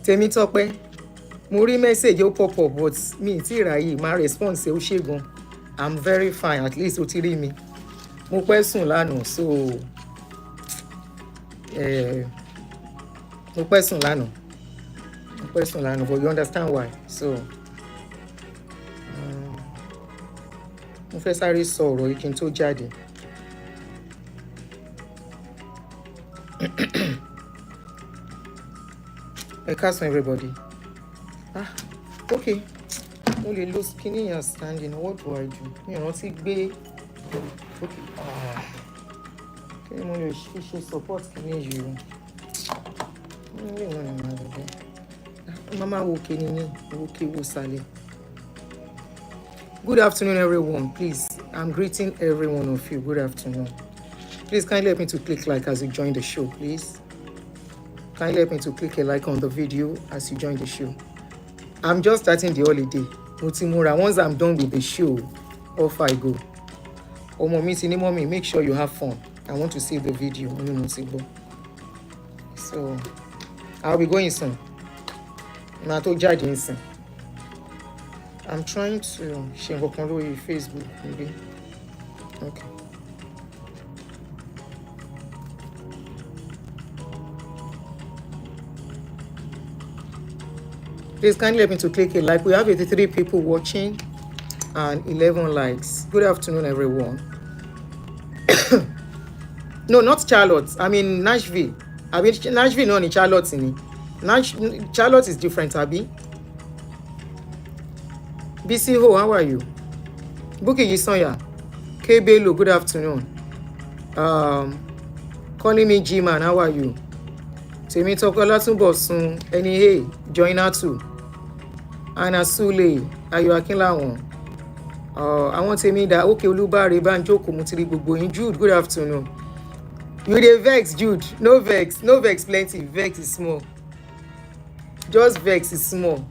Tèmi Tọ́pẹ́, mo rí message ó pop up but mi ti ráyè máa response ó ṣe gan. I'm very fine, at least ó ti rí mi. Mo pẹ́ sùn lánàá so mo pẹ́ sùn lánàá but you understand why. So mo fẹ́ sáré sọ ọ̀rọ̀ yìí kí n tó jáde. Ẹ káàsán everybody. Okay. Mo lè lo skinny and standing. What do I do? Mi ò rántí gbé. Okay. Kí ni mo lè ṣe support kìíní yìí o? Mama wo òkè nìyí, òkè wo sàlẹ̀. Good afternoon everyone, please. I'm greeting every one of you. Good afternoon. Please kindly help me to click like as you join the show, please. Kindly help me to click a like on the video as you join the show. I'm just starting the holiday. Mutimura, once I'm done with the show, off I go. Omo mi ti ní mommy, make sure you have fun. I want to see the video. So, I'll be going soon. Ma tó jáde nsìn. I'm trying to share nǹkan lórí Facebook maybe. Okay. Please kindly help me to click a like. We have 83 people watching and 11 likes. Good afternoon, everyone. No, not Charlotte. I mean Nashville. I mean Nashville, no, in Charlotte. Charlotte is different, Abby. BC Ho, how are you? Buki Yisonya. Kbelo, good afternoon. Calling me G-Man, how are you? Tèmi Tọ́pẹ́ Ọlátúnbọ̀sún, ẹni hey, join her too. Anna Sule, Ayọ̀ Akínláwọ̀n. Àwọn tèmi dá okay Olúbáre Bánjókòó mo ti rí gbogbo yín. Jude, good afternoon. You dey vex, Jude. No vex plenty. Vex is small. Just vex is small.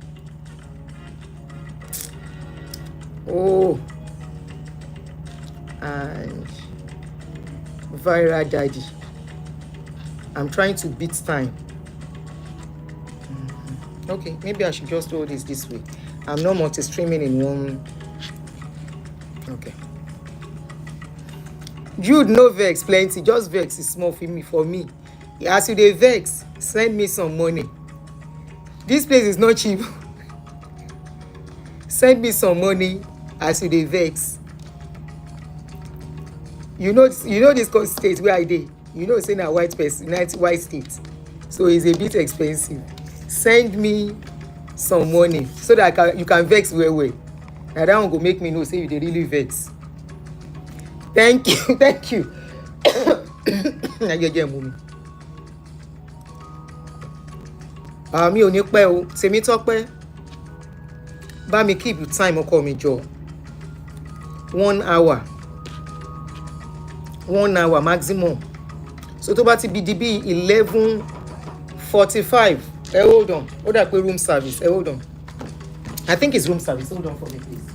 Oh. And Viral Daddy. I'm trying to beat time. Okay, maybe I should just do this way. I'm not multi-streaming in one. Okay. Jude, no vex plenty. Just vex is small for me. As you dey vex, send me some money. This place is not cheap. Send me some money as you dey vex. You know this state where I dey. You know, say na white person, white state. So it's a bit expensive. Send me some money so that you can vex well. Now that one go make me know say you dey really vex. Thank you. Mi ò ní pẹ́ o, Tèmi Tọ́pẹ́. Bá mi keep time ọkọ mi jọ. 1 hour. 1 hour maximum. So tó bá ti bí di bí 11:45. Hold on. Ó dà pé room service. Hold on. I think it's room service. Hold on for me, please.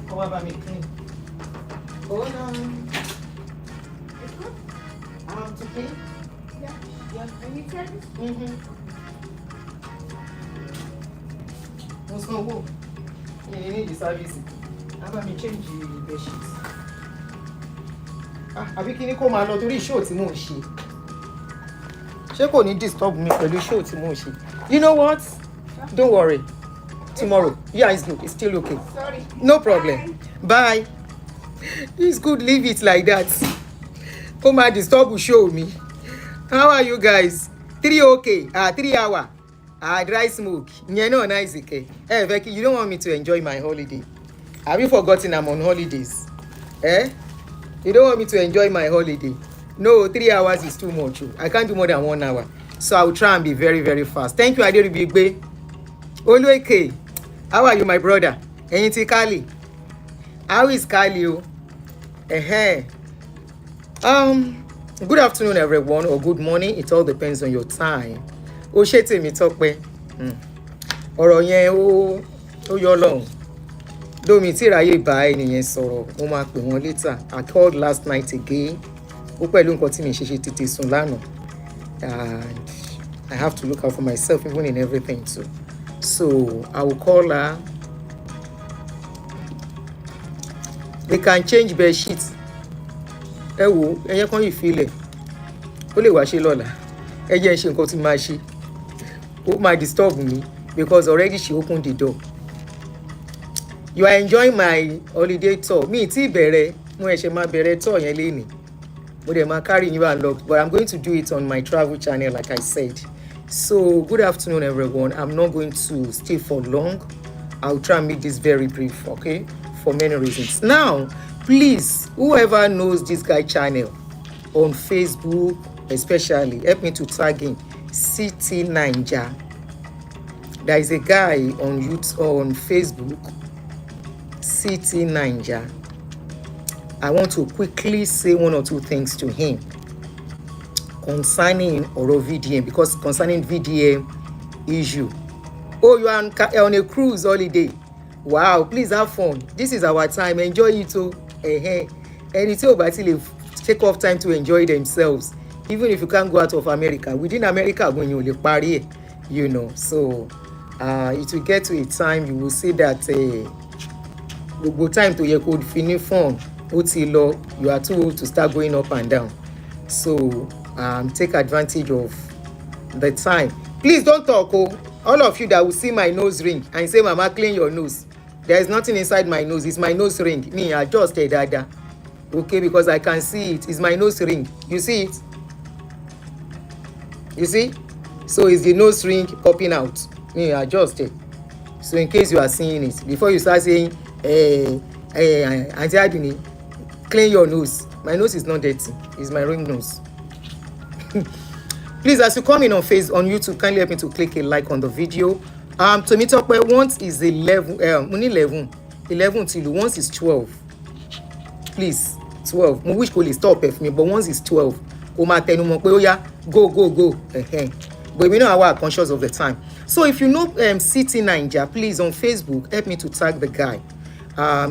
Come on, me clean. Hold on. To clean? Yeah. And you said? What's going on? You need the service. I'm going to change the bed sheets. Àbí kí ni kó máa lọ torí show tí mò ń ṣe. Ṣé kò ní disturb mi pẹ̀lú show tí mò ń ṣe? You know what? Don't worry. Tomorrow. Yeah, it's good. It's still okay. Sorry. No problem. Bye. It's good. Leave it like that. Kó máa disturb show mi. How are you guys? 3 okay. 3 hour. Dry smoke. Ìyẹn náà nice okay. Hey, Becky, you don't want me to enjoy my holiday. Have you forgotten I'm on holidays? You don't want me to enjoy my holiday? No, 3 hours is too much. I can't do more than 1 hour. So I will try and be very, very fast. Thank you, Aderibigbe. Bul1y, how are you, my brother? Ẹ̀yin ti Kali. How is Kyle? Good afternoon, everyone, or good morning. It all depends on your time. Ó ṣe tèmi Tọ́pẹ́. Ọ̀rọ̀ yẹn ó yọ lọ́hùn. Domi tí ráyè bá ènìyàn sọ̀rọ̀, mo máa pè wọ́n later. I called last night again. Ó pẹ̀lú nǹkan tí mi ṣe tètè sùn lánàá. And I have to look out for myself even in everything too. So I will call her. They can change bed sheets. Ẹ wo, ẹyẹ kan yìí filẹ̀. Ó lè wá ṣe lọ́la. Ẹ jẹ́ ṣe nǹkan tí máa ṣe. Ó máa disturb me because already she opened the door. You are enjoying my holiday tour. Mi ti bẹ̀rẹ̀, mo ṣe máa bẹ̀rẹ̀ tour yẹn lénìí. Mo dẹ̀ máa carry you along, but I'm going to do it on my travel channel like I said. So good afternoon, everyone. I'm not going to stay for long. I'll try and make this very brief, okay? For many reasons. Now, please, whoever knows this guy channel on Facebook, especially, help me to tag him. City Niger. There is a guy on YouTube, on Facebook, City Niger. I want to quickly say one or two things to him concerning Oro VDM, because concerning VDM issue. Oh, you are on a cruise holiday. Wow, please have fun. This is our time. Enjoy it too. And it's about to take off time to enjoy themselves. Even if you can't go out of America. Within America, when you party, you know. So it will get to a time you will see that go time to your code finish fun. You are too old to start going up and down. So take advantage of the time. Please don't talk. All of you that will see my nose ring and say, Mama, clean your nose. There is nothing inside my nose. It's my nose ring. Me, I just a dada. Okay, because I can see it. It's my nose ring. You see it? You see? So it's the nose ring popping out. Me, I just it. So in case you are seeing it, before you start saying, Auntie Adini, clean your nose. My nose is not dirty. It's my ring nose. Please, as you come in on YouTube, kindly help me to click a like on the video. To meet up where once is 11 till once is 12. Please, 12. I wish could stop if me, but once is 12. Go. But we know how we are conscious of the time. So if you know City Niger, please on Facebook help me to tag the guy.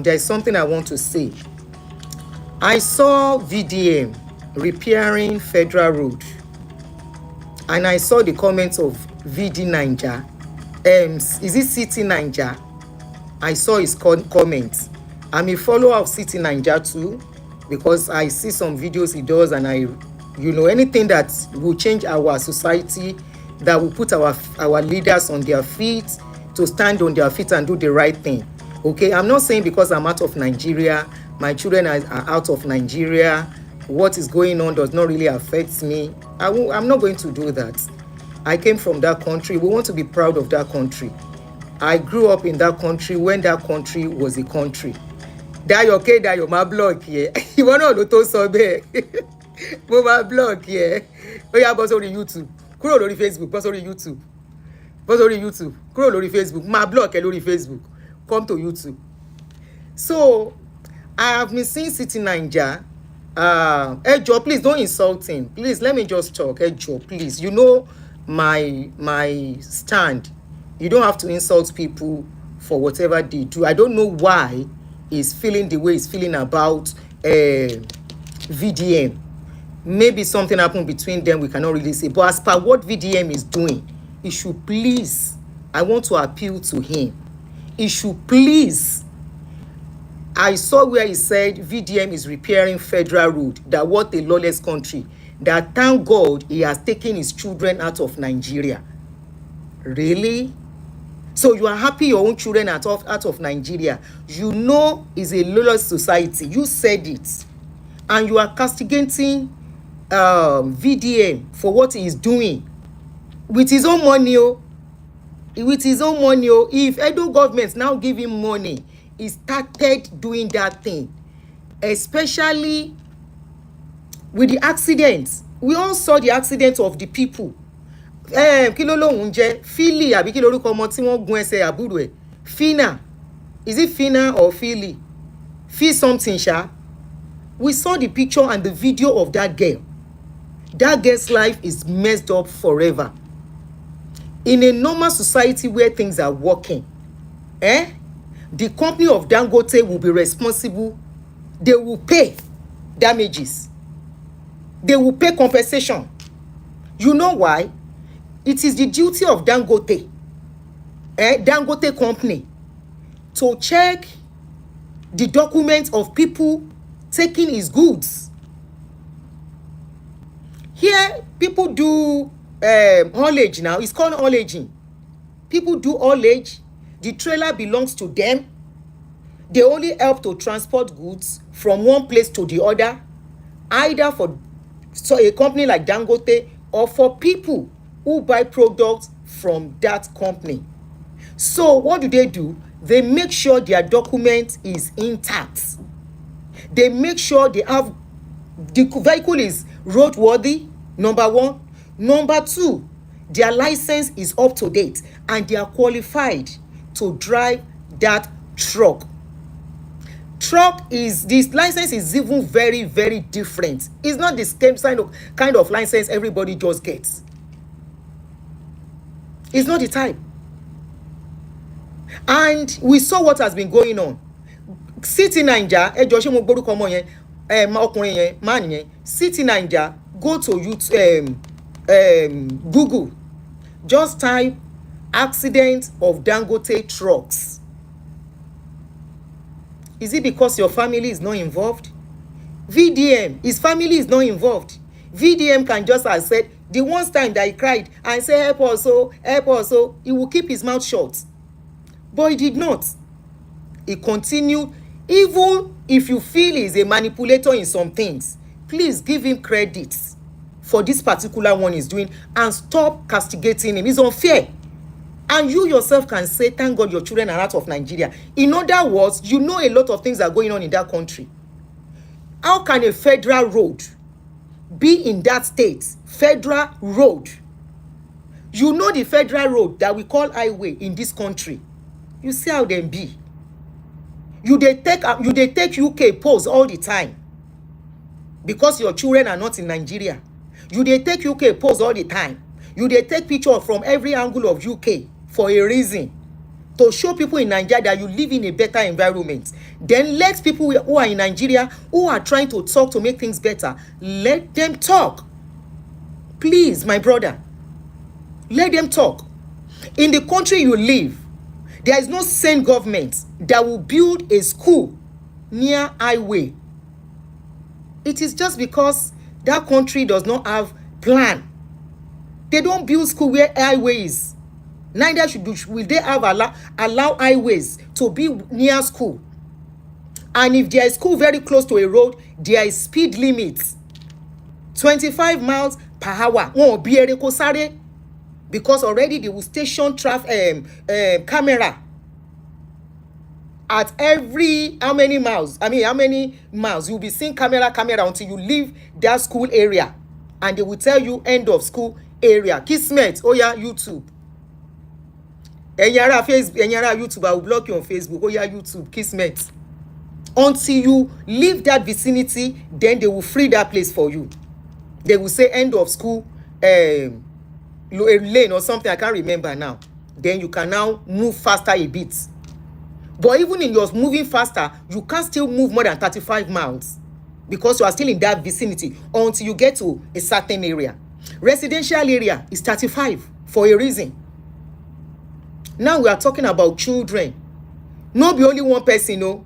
There is something I want to say. I saw VDM repairing Federal Road, and I saw the comments of VD Niger. Is it City Niger? I saw his comments. I'm a follower of City Niger too, because I see some videos he does, and anything that will change our society, that will put our leaders on their feet, to stand on their feet and do the right thing. Okay, I'm not saying because I'm out of Nigeria, my children are out of Nigeria, what is going on does not really affect me. I'm not going to do that. I came from that country. We want to be proud of that country. I grew up in that country when that country was a country. Dayo, my blog here. You want to know to sobe? My blog here. Oh yeah, boss on YouTube. Kúrò lórí Facebook. Boss on YouTube. Boss on YouTube. Kúrò lórí Facebook. My blog lórí Facebook. Come to YouTube. So I have been seeing City Niger. Ejo, please don't insult him. Please let me just talk. Ejo, please. You know my stand. You don't have to insult people for whatever they do. I don't know why he's feeling the way he's feeling about VDM. Maybe something happened between them, we cannot really say. But as per what VDM is doing, he should please, I want to appeal to him. He should please. I saw where he said VDM is repairing Federal Road, that what a lawless country, that thank God he has taken his children out of Nigeria. Really? So you are happy your own children out of Nigeria. You know it's a lawless society. You said it. And you are castigating VDM for what he is doing. With his own money. With his own money. If Edo government now give him money, he started doing that thing. Especially with the accidents. We all saw the accident of the people. Kí ló lóhùn jẹ́ Philly àbí kí lórúkọ ọmọ tí wọ́n gun ẹsẹ̀ àbúrò ẹ̀ Fina. Is it Fina or Philly? Feel something, sha. We saw the picture and the video of that girl. That girl's life is messed up forever. In a normal society where things are working, the company of Dangote will be responsible. They will pay damages. They will pay compensation. You know why? It is the duty of Dangote, Dangote company, to check the documents of people taking his goods. Here, people do haulage now. It's called haulaging. People do haulage. The trailer belongs to them. They only help to transport goods from one place to the other, either for a company like Dangote or for people who buy products from that company. So what do? They make sure their document is intact. They make sure they have the vehicle is roadworthy, number one. Number two, their license is up to date and they are qualified to drive that truck. This license is even very, very different. It's not the same kind of license everybody just gets. It's not the type. And we saw what has been going on. City Niger, City Niger, go to YouTube, Google, just type accident of Dangote trucks. Is it because your family is not involved? VDM, his family is not involved. VDM can just have said, the one time that he cried and said, help us, he will keep his mouth shut. But he did not. He continued. Even if you feel he's a manipulator in some things, please give him credit for this particular one he's doing and stop castigating him. It's unfair. And you yourself can say, thank God your children are out of Nigeria. In other words, you know a lot of things are going on in that country. How can a federal road be in that state? Federal road. You know the federal road that we call highway in this country. You see how them be. You they take UK pose all the time because your children are not in Nigeria. You they take UK pose all the time. You they take picture from every angle of UK for a reason, to show people in Nigeria that you live in a better environment. Then let people who are in Nigeria, who are trying to talk to make things better, let them talk. Please, my brother, let them talk. In the country you live, there is no sane government that will build a school near highway. It is just because that country does not have plan. They don't build school where highway is. Neither will they have allow highways to be near school. And if there is school very close to a road, there is speed limits. 25 miles per hour. Won't be able to sare, because already they will station camera at every how many miles you'll be seeing camera until you leave that school area, and they will tell you end of school area. Kismet, oh yeah, YouTube. Enyara YouTube, I will block you on Facebook. Oh yeah, YouTube, Kismet. Until you leave that vicinity, then they will free that place for you. They will say end of school lane or something, I can't remember now. Then you can now move faster a bit. But even in yours moving faster, you can still move more than 35 miles because you are still in that vicinity until you get to a certain area. Residential area is 35 for a reason. Now we are talking about children. Not be only one person, no.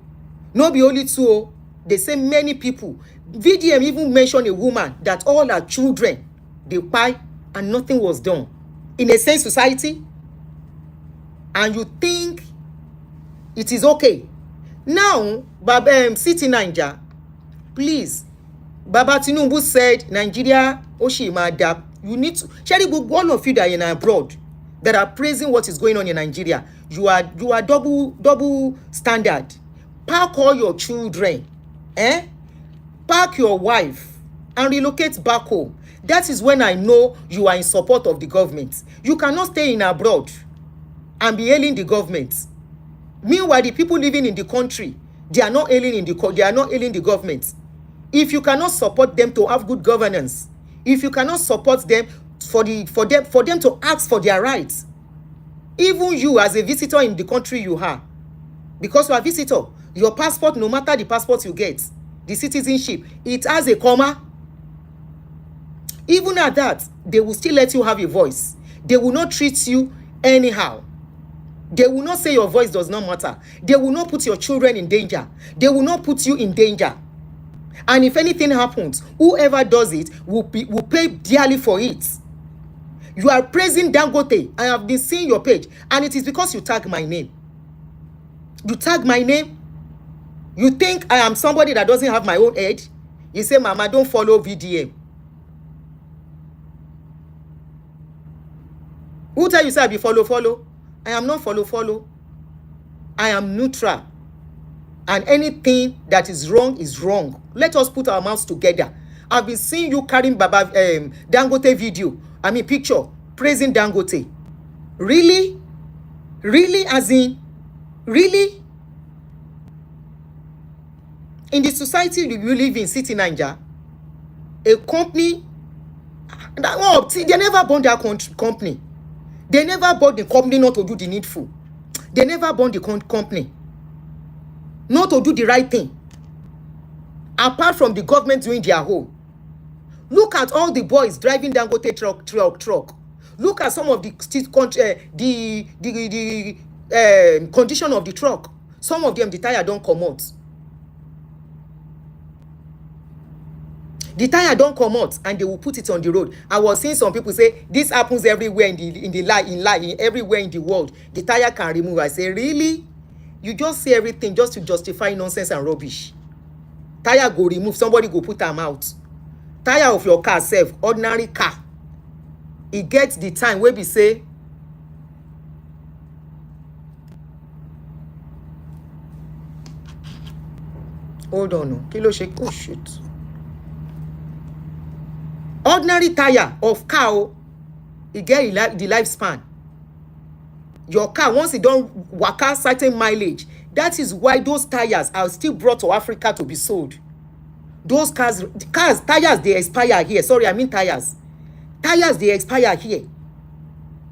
Not be only two. They say many people. VDM even mentioned a woman that all her children, they buy and nothing was done. In a sane society, and you think it is okay. Now, City Niger, please, Baba Tinubu said, Nigeria, Oshimada, you need to, Sherry, all of you that are in abroad, that are praising what is going on in Nigeria, you are double standard. Park all your children, park your wife, and relocate back home. That is when I know you are in support of the government. You cannot stay in abroad and be hailing the government. Meanwhile, the people living in the country, They are not ailing in the government. If you cannot support them to have good governance, if you cannot support them for them to ask for their rights, even you as a visitor in the country you are, because you are a visitor, your passport, no matter the passport you get, the citizenship, it has a comma. Even at that, they will still let you have a voice. They will not treat you anyhow. They will not say your voice does not matter. They will not put your children in danger. They will not put you in danger. And if anything happens, whoever does it will pay dearly for it. You are praising Dangote. I have been seeing your page, and it is because you tag my name. You tag my name. You think I am somebody that doesn't have my own head? You say, Mama, don't follow VDM. Who tell you say I be follow? I am not follow. I am neutral. And anything that is wrong is wrong. Let us put our mouths together. I've been seeing you carrying Dangote picture, praising Dangote. Really? Really? As in, really? In the society you live in, City Niger, a company, they never bought their company. They never bought the company not to do the needful. They never bought the company not to do the right thing. Apart from the government doing their whole. Look at all the boys driving Dangote truck. Look at some of the condition of the truck. Some of them, the tire don't come out. The tire don't come out, and they will put it on the road. I was seeing some people say this happens everywhere everywhere in the world. The tire can remove. I say, really? You just say everything just to justify nonsense and rubbish. Tire go remove, somebody go put them out. Tire of your car self, ordinary car. It gets the time where we say, hold on, no. Kilo shake. Oh shit. Ordinary tire of car, it get the lifespan. Your car, once it don't work out certain mileage, that is why those tires are still brought to Africa to be sold. Those tires, they expire here. Sorry, I mean tires. Tires, they expire here.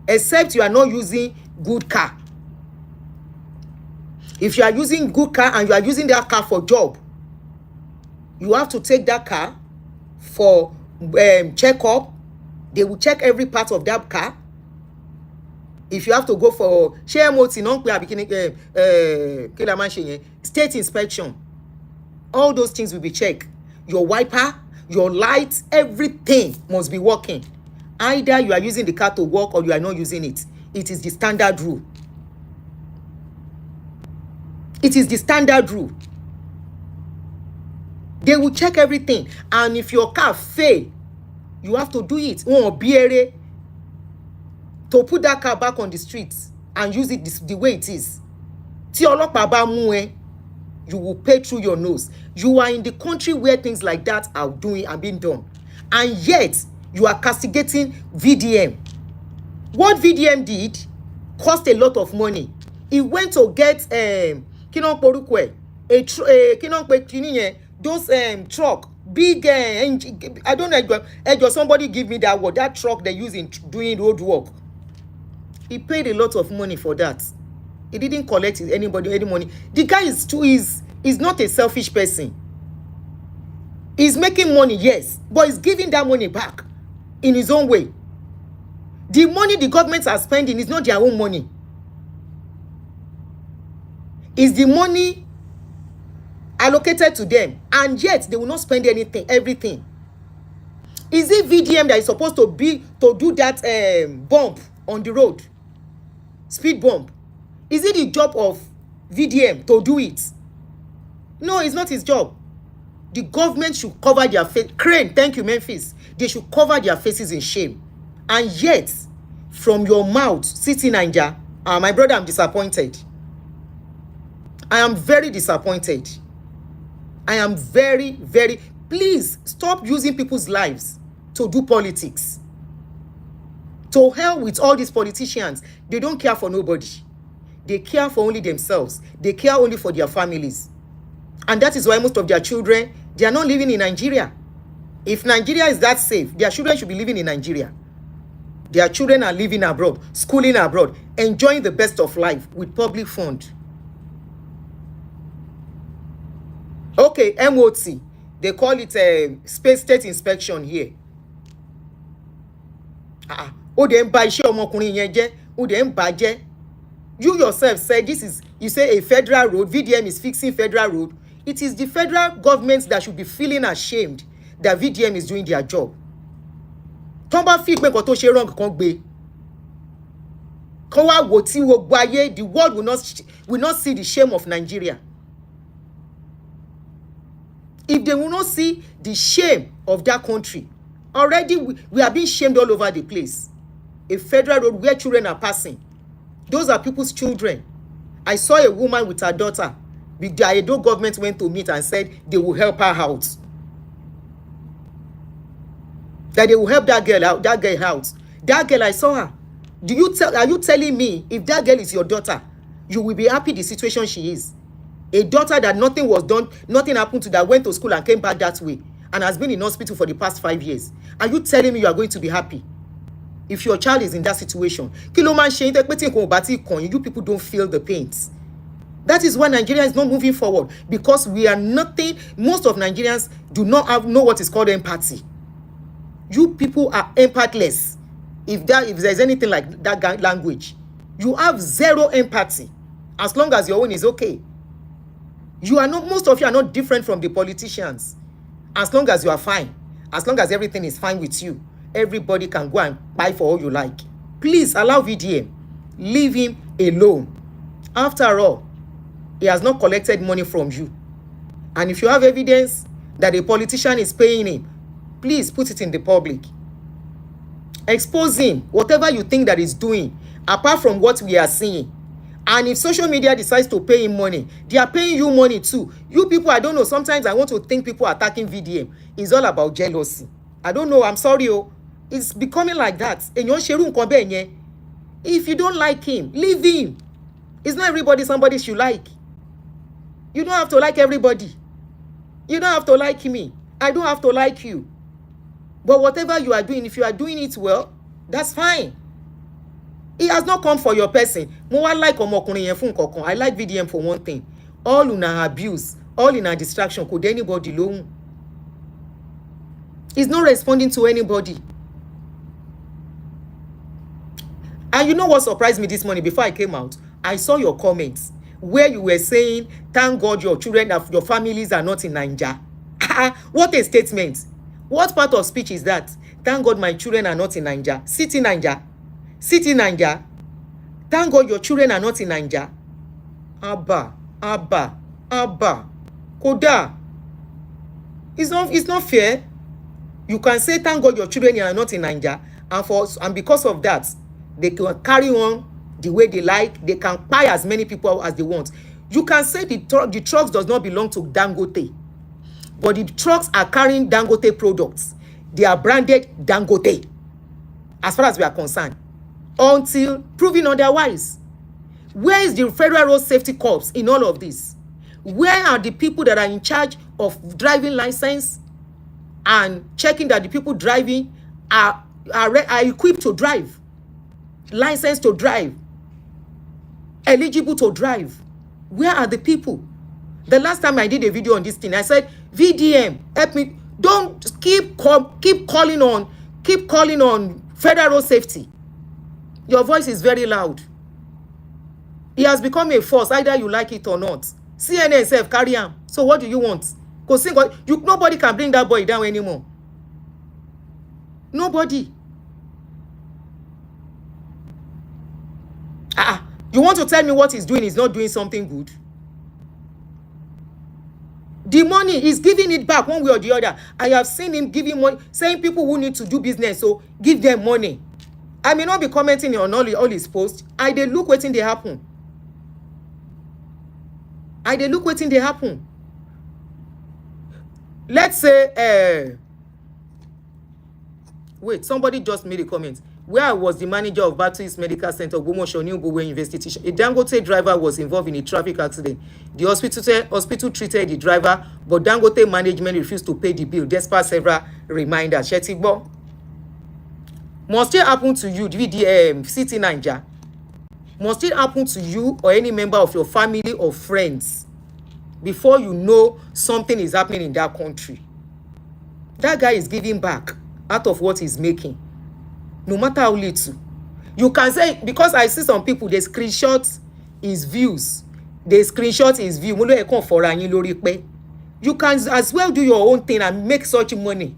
Except you are not using good car. If you are using good car and you are using that car for job, you have to take that car for checkup. They will check every part of that car. If you have to go for state inspection, all those things will be checked. Your wiper, your lights, everything must be working. Either you are using the car to work or you are not using it. It is the standard rule. It is the standard rule. They will check everything, and if your car fail, you have to do it. To put that car back on the streets and use it the way it is. You will pay through your nose. You are in the country where things like that are being done, and yet you are castigating VDM. What VDM did cost a lot of money. He went to get those truck, big I don't know, somebody give me that word, that truck they use in doing road work. He paid a lot of money for that. He didn't collect any money. The guy is not a selfish person. He's making money, yes, but he's giving that money back in his own way. The money the governments are spending is not their own money. It's the money allocated to them, and yet they will not spend everything. Is it VDM that is supposed to do that bump on the road? Speed bump. Is it the job of VDM to do it? No, it's not his job. The government should cover their face. Crane, thank you, Memphis. They should cover their faces in shame. And yet, from your mouth, City Niger, my brother, I'm disappointed. I am very disappointed. I am very, very... Please, stop using people's lives to do politics. To hell with all these politicians. They don't care for nobody. They care for only themselves. They care only for their families. And that is why most of their children, they are not living in Nigeria. If Nigeria is that safe, their children should be living in Nigeria. Their children are living abroad, schooling abroad, enjoying the best of life with public fund. Okay, MOT. They call it a space state inspection here. Oh, they buy You yourself said this is, you say a federal road, VDM is fixing federal road. It is the federal government that should be feeling ashamed that VDM is doing their job. The world will not see the shame of Nigeria. If they will not see the shame of that country, already we are being shamed all over the place. A federal road where children are passing. Those are people's children. I saw a woman with her daughter. The Edo government went to meet and said they will help her out. That they will help that girl out. That girl, I saw her. Are you telling me if that girl is your daughter, you will be happy the situation she is? A daughter that nothing was done, nothing happened to, that went to school and came back that way and has been in hospital for the past 5 years. Are you telling me you are going to be happy if your child is in that situation? You people don't feel the pains. That is why Nigeria is not moving forward, because we are nothing. Most of Nigerians do not know what is called empathy. You people are empathless. If there's anything like that language, you have zero empathy. As long as your own is okay. Most of you are not different from the politicians. As long as you are fine, as long as everything is fine with you, everybody can go and buy for all you like. Please allow VDM. Leave him alone. After all, he has not collected money from you. And if you have evidence that a politician is paying him, please put it in the public. Expose him, whatever you think that he's doing, apart from what we are seeing. And if social media decides to pay him money, they are paying you money too. You people, I don't know, sometimes I want to think people attacking VDM. It's all about jealousy. I don't know, I'm sorry. It's becoming like that. If you don't like him, leave him. It's not everybody somebody should like. You don't have to like everybody. You don't have to like me. I don't have to like you. But whatever you are doing, if you are doing it well, that's fine. It has not come for your person. I like VDM for one thing. All in our abuse, all in our distraction, could anybody loan? He's not responding to anybody. And you know what surprised me this morning before I came out? I saw your comments where you were saying, thank God your children, your families are not in Niger. What a statement. What part of speech is that? Thank God my children are not in Niger. City Niger. City Niger. Thank God your children are not in Niger. Abba. Koda. It's not fair. You can say thank God your children are not in Niger, and because of that, they can carry on the way they like. They can buy as many people as they want. You can say the trucks does not belong to Dangote, but the trucks are carrying Dangote products. They are branded Dangote, as far as we are concerned, until proven otherwise. Where is the Federal Road Safety Corps in all of this? Where are the people that are in charge of driving license and checking that the people driving are equipped to drive, licensed to drive, eligible to drive? Where are the people? The last time I did a video on this thing, I said, VDM, help me. Don't keep calling on Federal Road Safety. Your voice is very loud. He has become a force, either you like it or not. CNN self carry him. So what do you want? Because nobody can bring that boy down anymore. Nobody. You want to tell me what he's doing is not doing something good? The money, he's giving it back one way or the other. I have seen him giving money, saying people who need to do business, so give them money. I may not be commenting on all his posts. I dey look wetin dey happen. Let's say, wait, somebody just made a comment. where I was the manager of Baptist Medical Center, Bul1y New Bul1y investigation. A Dangote driver was involved in a traffic accident. The hospital treated the driver, but Dangote management refused to pay the bill despite several reminders. Shetigbo. Must it happen to you, VDM, City Niger? Must it happen to you or any member of your family or friends before you know something is happening in that country? That guy is giving back out of what he's making, no matter how little. You can say, because I see some people, they screenshot his views. They screenshot his view. You can as well do your own thing and make such money.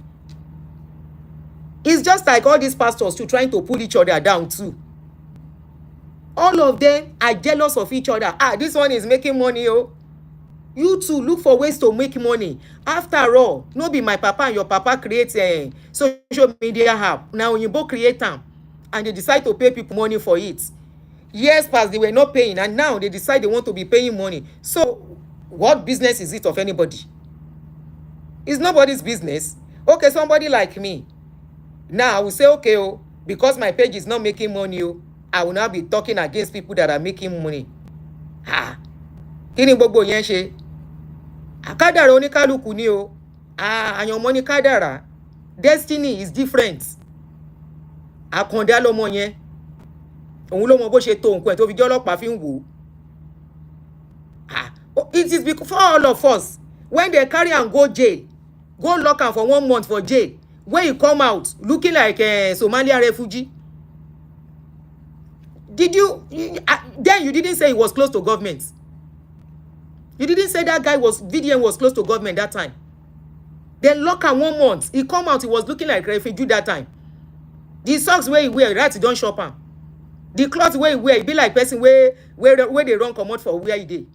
It's just like all these pastors too, trying to pull each other down too. All of them are jealous of each other. This one is making money, oh. You too look for ways to make money. After all, no be my papa and your papa create a social media app. Now you both create them and they decide to pay people money for it. Years past, they were not paying, and now they decide they want to be paying money. So what business is it of anybody? It's nobody's business. Okay, somebody like me. Now I will say, okay, oh, because my page is not making money, oh, I will now be talking against people that are making money. Kini gbogbo yen se? Akádàrá oníkálùkù ni o. Àyànmọ́ ni kádàrá. Destiny is different. Àkàndá lọmọ yẹn. Òun ló mọ bó ṣe tó nǹkan tó fi jẹ́ ọlọ́pàá fi ń wò. It is because for all of us, when they carry and go jail, go lock am for 1 month for jail, when you come out looking like a Somalia refugee. Then you didn't say he was close to government. You didn't say that guy VDM was close to government that time. Then lock am 1 month. He come out, he was looking like a refugee that time. The socks where he wear, right, he don't shop am. The clothes where he wear, he be like person where they run comot for where he dey.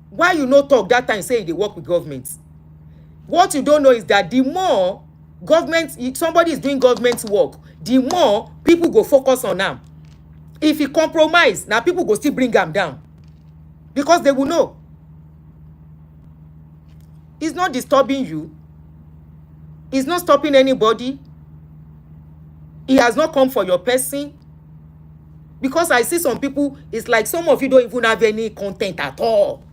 Why you no talk that time say they work with government? What you don't know is that the more government, somebody is doing government work, the more people go focus on them. If he compromise, now people go still bring them down. Because they will know. It's not disturbing you. It's not stopping anybody. He has not come for your person. Because I see some people, it's like some of you don't even have any content at all.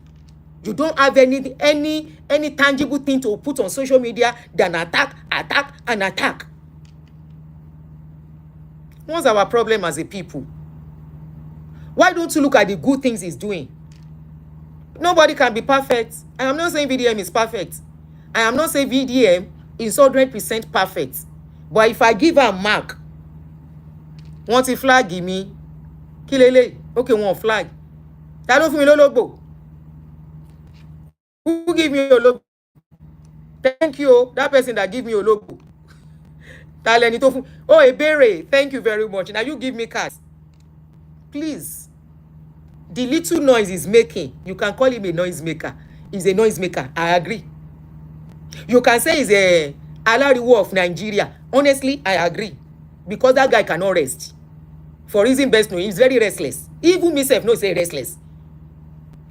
You don't have any tangible thing to put on social media than attack, and attack. What's our problem as a people? Why don't you look at the good things he's doing? Nobody can be perfect. I am not saying VDM is perfect. I am not saying VDM is 100% perfect. But if I give her a mark, want to flag me? Kilele. Okay, one flag. That don't feel me logo. Who give me your logo? Thank you. That person that give me your logo. Oh, Ebere, thank you very much. Now you give me cards. Please. The little noise he's making, you can call him a noise maker. He's a noise maker. I agree. You can say he's a Alariwo of Nigeria. Honestly, I agree. Because that guy cannot rest. For reason best known, he's very restless. Even myself knows say restless.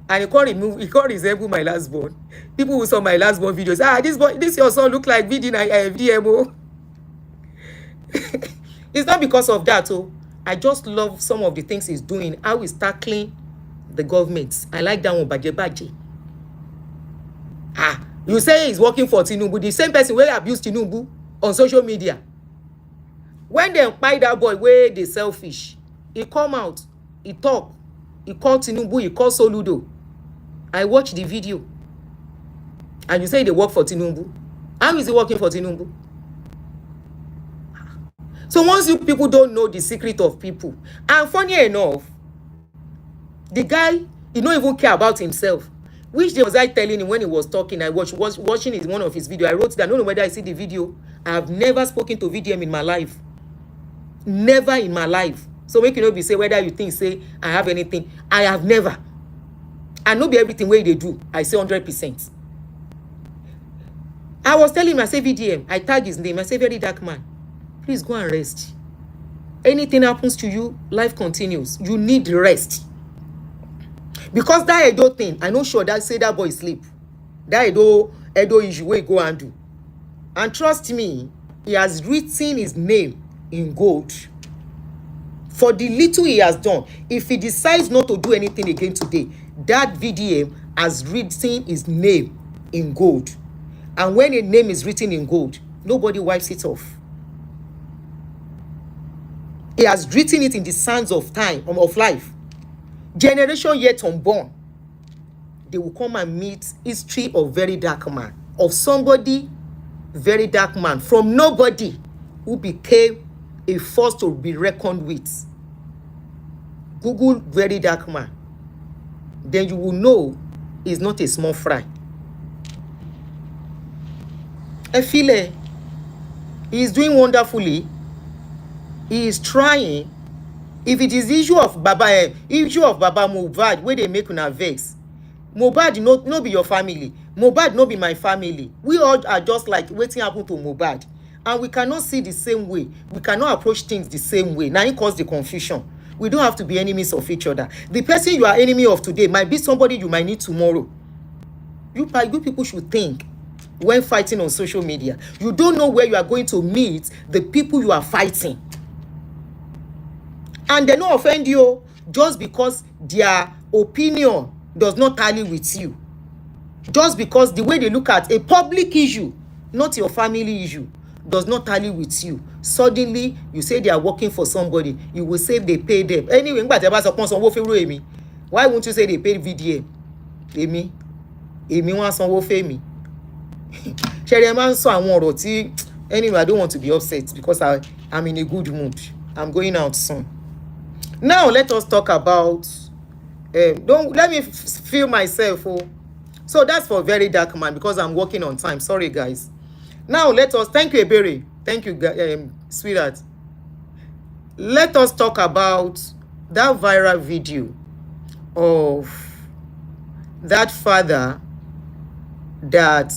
And he can't resemble my last born. People who saw my last born videos, this your son look like VDMO. It's not because of that, oh. I just love some of the things he's doing, how he's tackling the government. I like that one, Baje. You say he's working for Tinubu, the same person will abuse Tinubu on social media. When they buy that boy where they selfish, he come out, he talk, he call Tinubu, he call Soludo. I watch the video. And you say they work for Tinubu. How is he working for Tinubu? So once you people don't know the secret of people, and funny enough, the guy, he don't even care about himself. Which day was I telling him when he was talking? I was watching it in one of his videos. I wrote that I don't know whether I see the video. I have never spoken to VDM in my life. Never in my life. So make you know be say whether you think say I have anything. I have never. And not be everything where they do. I say 100%. I was telling him, I say VDM. I tag his name. I say Verydarkman. Please go and rest. Anything happens to you, life continues. You need rest. Because that Edo thing, I'm not sure that say that boy sleep. That Edo issue where he go and do. And trust me, he has written his name in gold. For the little he has done, if he decides not to do anything again today, that VDM has written his name in gold. And when a name is written in gold, nobody wipes it off. He has written it in the sands of time, of life. Generation yet unborn, they will come and meet history of Verydarkman, of somebody, Verydarkman, from nobody, who became a force to be reckoned with. Google Verydarkman, then you will know he's not a small fry. I feel he is doing wonderfully. He is trying. If it is issue of Baba Mohbad, where they make una vex, Mohbad no be your family. Mohbad no be my family. We all are just like wetin happen to Mohbad, and we cannot see the same way. We cannot approach things the same way. Now it cause the confusion. We don't have to be enemies of each other. The person you are enemy of today might be somebody you might need tomorrow. You people should think when fighting on social media. You don't know where you are going to meet the people you are fighting. And they don't offend you just because their opinion does not tally with you. Just because the way they look at a public issue, not your family issue, does not tally with you. Suddenly, you say they are working for somebody. You will say they pay them. Anyway, why won't you say they pay VDM? Emi want some pay me. Anyway, I don't want to be upset because I'm in a good mood. I'm going out soon. Now let us talk about don't let me feel myself. So that's for Verydarkman because I'm working on time. Sorry guys. Now let us thank you, Ebere. Thank you, sweetheart. Let us talk about that viral video of that father that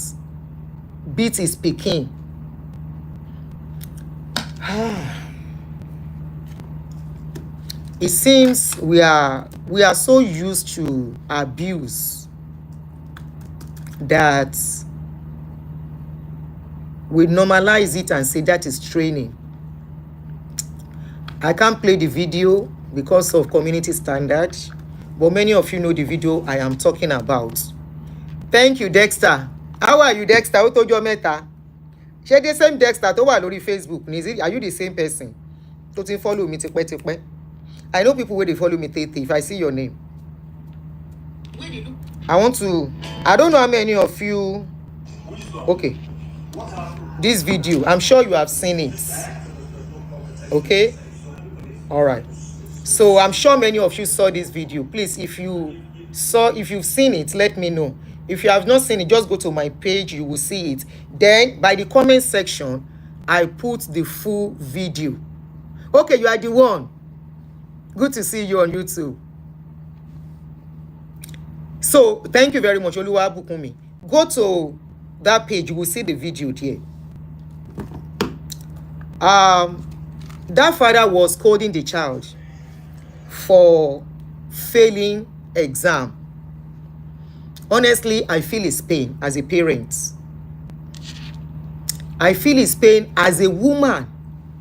beat his pikin. It seems we are so used to abuse that we normalize it and say that is training. I can't play the video because of community standard, but many of you know the video I am talking about. Thank you, Dexter. How are you, Dexter? Who told you meta? Share the same Dexter to on Facebook. Are you the same person? To follow me to I know people where they follow me if I see your name. I don't know how many of you. Okay. This video, I'm sure you have seen it. Okay? All right. So I'm sure many of you saw this video. Please, if you've seen it, let me know. If you have not seen it, just go to my page, you will see it. Then by the comment section, I put the full video. Okay, you are the one. Good to see you on YouTube. So thank you very much, Oluwa Bukumi. Go to that page, you will see the video there. That father was scolding the child for failing exam. Honestly, I feel his pain as a parent. I feel his pain as a woman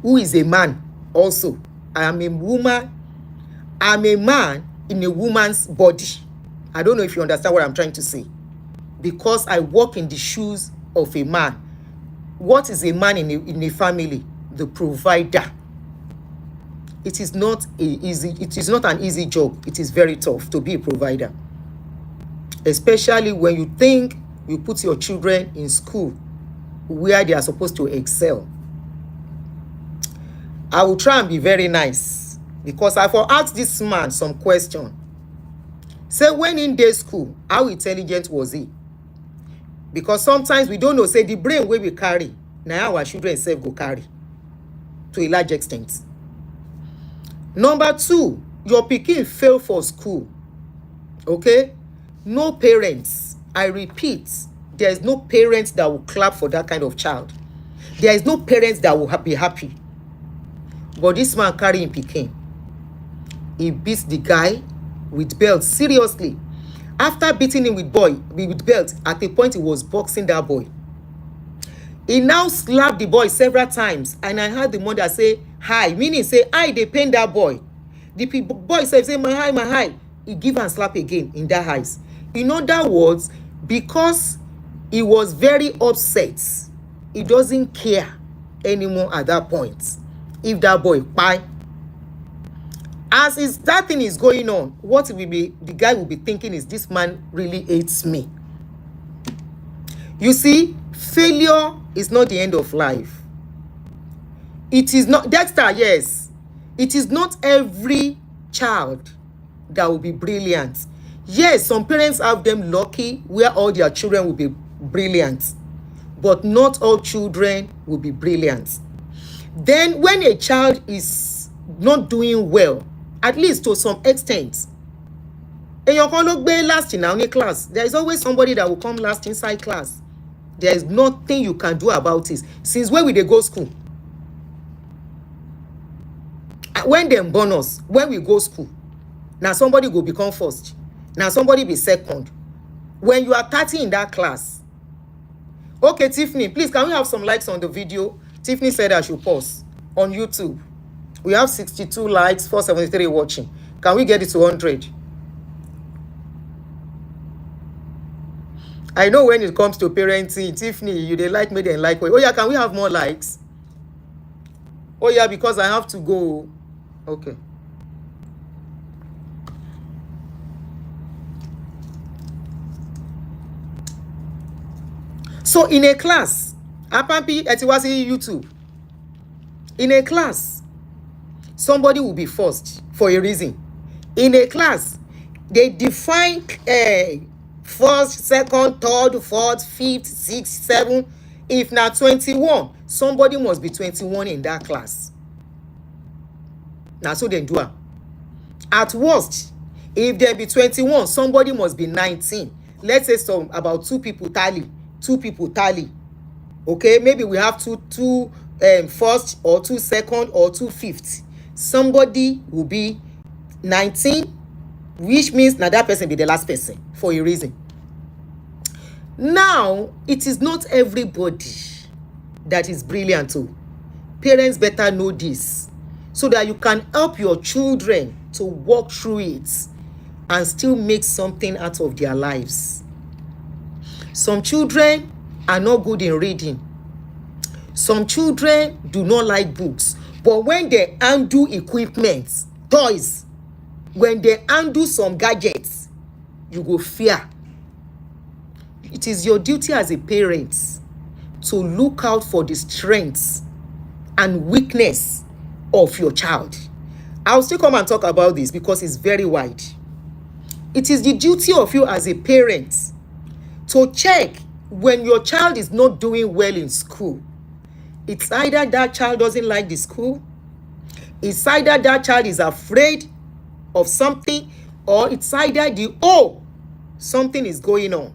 who is a man also. I am a woman. I'm a man in a woman's body. I don't know if you understand what I'm trying to say. Because I walk in the shoes of a man. What is a man in a family? The provider. It is not an easy job. It is very tough to be a provider. Especially when you think you put your children in school where they are supposed to excel. I will try and be very nice because I will ask this man some question. Say when in day school, how intelligent was he? Because sometimes we don't know. Say the brain where we carry, now our children self go carry to a large extent. Number two, your pikin fail for school. Okay? No parents, I repeat, there is no parents that will clap for that kind of child. There is no parents that will be happy. But this man carrying pikin, he beats the guy with belt seriously. After beating him with belt, at a point he was boxing that boy. He now slapped the boy several times, and I heard the mother say, high, meaning say eye dey pain that boy. The boy say my eye. He give and slap again in that eyes. In other words, because he was very upset, he doesn't care anymore at that point. If that boy bye, as is that thing is going on, what will be the guy will be thinking is this man really hates me. You see, failure is not the end of life. It is not Dexter, yes. It is not every child that will be brilliant. Yes, some parents have them lucky where all their children will be brilliant, but not all children will be brilliant. Then when a child is not doing well, at least to some extent, and you're going to be last in our class, there is always somebody that will come last inside class. There is nothing you can do about it. Since when we they go school? When them bonus, when we go school, now somebody go become first. Now somebody be second. When you are 30 in that class. Okay, Tiffany, please, can we have some likes on the video? Tiffany said I should pause on YouTube. We have 62 likes, 473 watching. Can we get it to 100? I know when it comes to parenting, Tiffany, you they like me, they like me. Oh yeah, can we have more likes? Oh yeah, because I have to go. Okay. So in a class, apparently it was in YouTube. In a class, somebody will be first for a reason. In a class, they define first, second, third, fourth, fifth, sixth, seventh. If not 21, somebody must be 21 in that class. Now so they do it. At worst, if there be 21, somebody must be 19. Let's say some about two people tally. Okay, maybe we have two first or two second or two fifth. Somebody will be 19, which means now that person be the last person for a reason. Now, it is not everybody that is brilliant too. Parents better know this so that you can help your children to walk through it and still make something out of their lives. Some children are not good in reading. Some children do not like books. But when they undo equipment, toys, when they undo some gadgets, you go fear. It is your duty as a parent to look out for the strengths and weakness of your child. I'll still come and talk about this because it's very wide. It is the duty of you as a parent to check when your child is not doing well in school. It's either that child doesn't like the school, it's either that child is afraid of something, or it's either something is going on,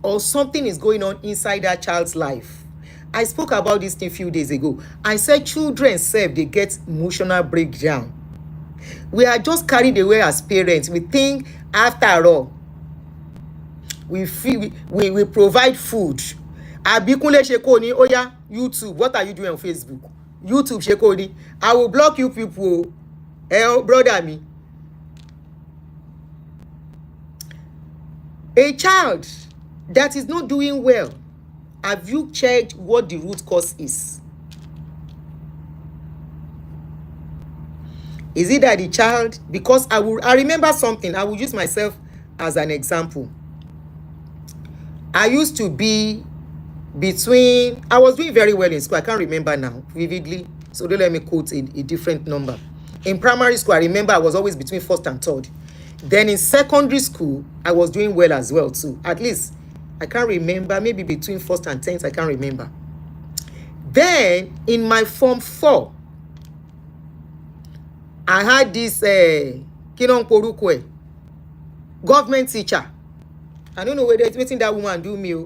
or something is going on inside that child's life. I spoke about this a few days ago. I said children they get emotional breakdown. We are just carried away as parents. We think after all, we provide food. Abikunle Shekoni, oh yeah, YouTube. What are you doing on Facebook? YouTube Shekoni. I will block you people. Hey, brother me. A child that is not doing well, have you checked what the root cause is? Is it that the child, because I remember something, I will use myself as an example. I used to be I was doing very well in school. I can't remember now vividly, so don't let me quote a different number. In primary school, I remember I was always between first and third. Then in secondary school, I was doing well as well too. At least, I can't remember, maybe between first and 10th, I can't remember. Then in my form 4, I had this Kinon Porukwe, government teacher. I don't know whether it's waiting that woman do me.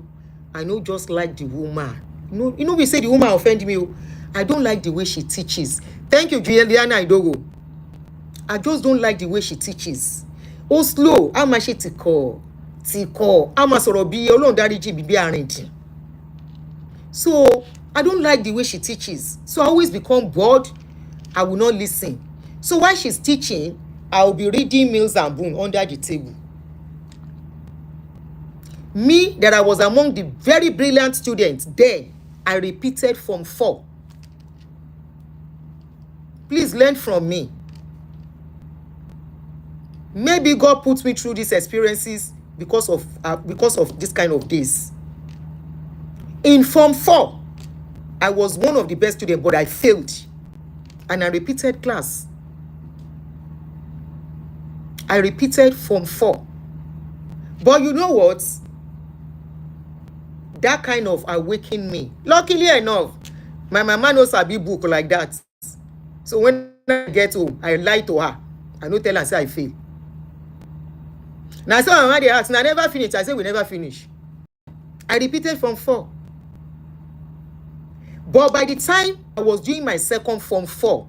I know just like the woman. You know we say the woman offend me. I don't like the way she teaches. Thank you, Juliana Idogo. I just don't like the way she teaches. Oh, slow. How much it call? I'm a sorobi. Olon dariji bibi arrange. So I don't like the way she teaches. So I always become bored. I will not listen. So while she's teaching, I will be reading Mills and Boone under the table. Me, that I was among the very brilliant students there, I repeated Form 4. Please learn from me. Maybe God put me through these experiences because of this kind of days. In Form 4, I was one of the best students, but I failed. And I repeated class. I repeated Form 4. But you know what? That kind of awakened me. Luckily enough, my mama knows a big book like that. So when I get home, I lie to her. I no tell her, say I fail. Now, so my mama, they ask, I never finish. I say, we never finish. I repeated Form 4. But by the time I was doing my second Form 4,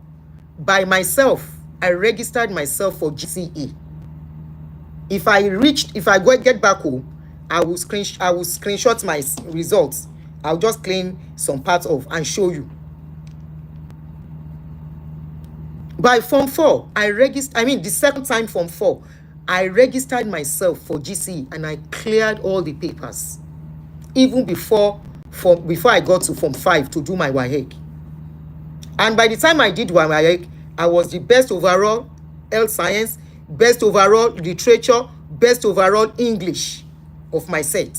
by myself, I registered myself for GCE. If I get back home, I will screenshot my results. I'll just clean some parts off and show you. By Form 4, the second time Form 4, I registered myself for GCE and I cleared all the papers. Even before I got to Form 5 to do my WAEC. And by the time I did my WAEC, I was the best overall health science, best overall literature, best overall English of my set.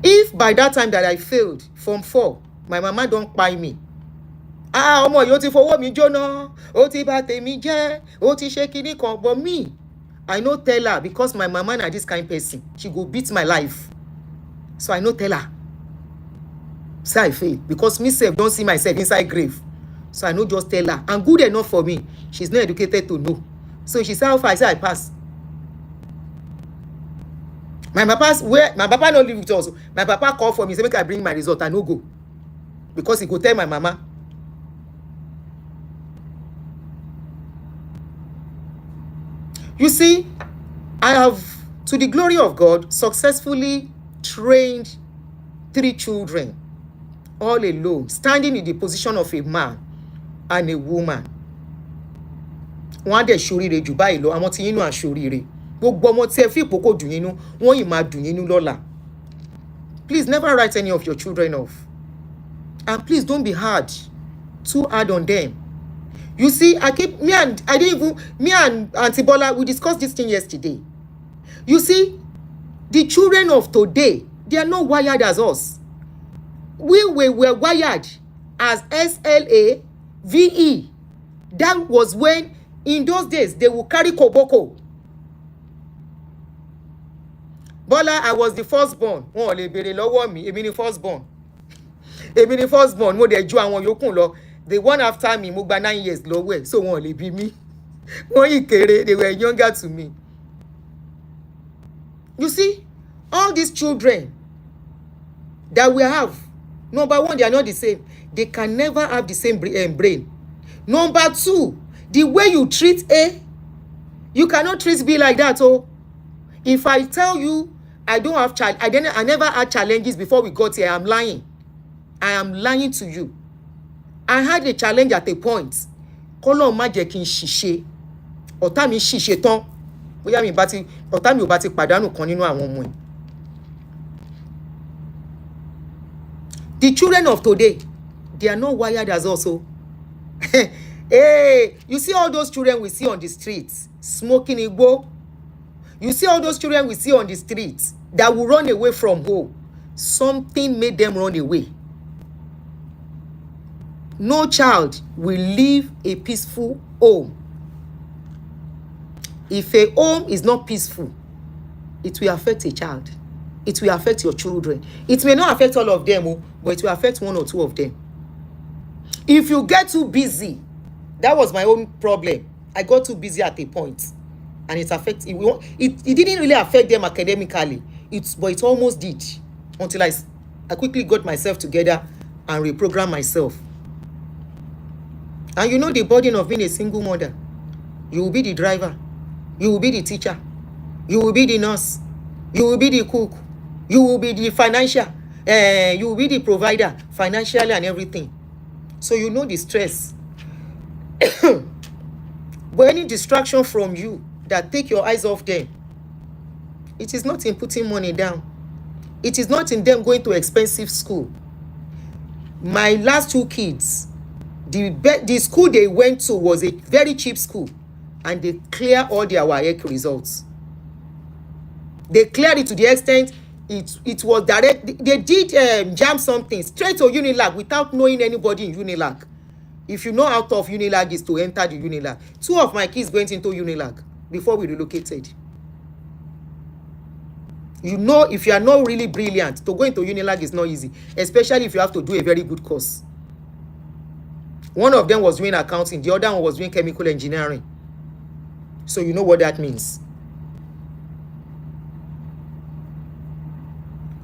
If by that time that I failed Form 4, my mama don't buy me. Ọmọ yóò ti fọwọ́ mi jóná, ó ti bà tèmi jẹ́, ó ti ṣe kíní kan. But me, I no tell her because my mama na this kind person. She go beat my life. So I no tell her. Say I fail because me self don't see myself inside grave. So I no just tell her. And good enough for me. She's not educated to know. So she said, how far? I said, I pass. My papa no live with us. My papa called for me, say, make I bring my result. I no go. Because he go tell my mama. You see, I have, to the glory of God, successfully trained 3 children, all alone, standing in the position of a man and a woman. Wọ́n dẹ̀ ṣoríire jù báyìí lọ, àwọn tí yín náà ṣoríire. Gbogbo ọmọ tí ẹ fi ìpòkò dùn yín nú, wọ́n yìí máa dùn yín nú lọ́la. Please never write any of your children off. And please don't be too hard on them. You see, me and Auntie Bola, we discussed this thing yesterday. You see, the children of today, they are not wired as us. We were wired as SLA, VE. That was when, in those days, they would carry koboko. Bola, I was the firstborn. Wọ́n lè béèrè lọ́wọ́ mi, èmi ni firstborn. Èmi ni firstborn, mo dẹ̀ ju àwọn yòókù lọ. The one after me, mo gba 9 years lọ́wọ́ ẹ̀, so wọ́n lè bí mi. Wọ́n yìí kéré, they were younger to me. You see, all these children that we have, number one, they are not the same. They can never have the same brain. Number 2, the way you treat A, you cannot treat B like that. Oh, if I tell you I never had challenges before we got here, I'm lying. I am lying to you. I had a challenge at a point. Kọ́lọ́run má jẹ́ kí n ṣìṣe. Ọ̀tá mi ṣìṣe tán. Bóyá ọ̀tá mi ò bá ti pàdánù kan nínú àwọn ọmọ ẹ̀. The children of today, they are not wired as also. Hey, you see all those children we see on the streets smoking igbo. You see all those children we see on the streets that will run away from home. Something made them run away. No child will live a peaceful home. If a home is not peaceful, it will affect a child. It will affect your children. It may not affect all of them, but it will affect 1 or 2 of them. If you get too busy, that was my own problem. I got too busy at a point, and it didn't really affect them academically. But it almost did, until I quickly got myself together and reprogrammed myself. And you know the burden of being a single mother. You will be the driver. You will be the teacher. You will be the nurse. You will be the cook. You will be the financial. You will be the provider financially and everything. So you know the stress. But any distraction from you that take your eyes off them, it is not in putting money down. It is not in them going to expensive school. My last 2 kids, the school they went to was a very cheap school, and they clear all their WAEC results. They cleared it to the extent it was direct. They did jam something straight to Unilag without knowing anybody in Unilag. If you know out of Unilag is to enter the Unilag. 2 of my kids went into Unilag before we relocated. You know, if you are not really brilliant, to go into Unilag is not easy, especially if you have to do a very good course. One of them was doing accounting, the other one was doing chemical engineering. So you know what that means.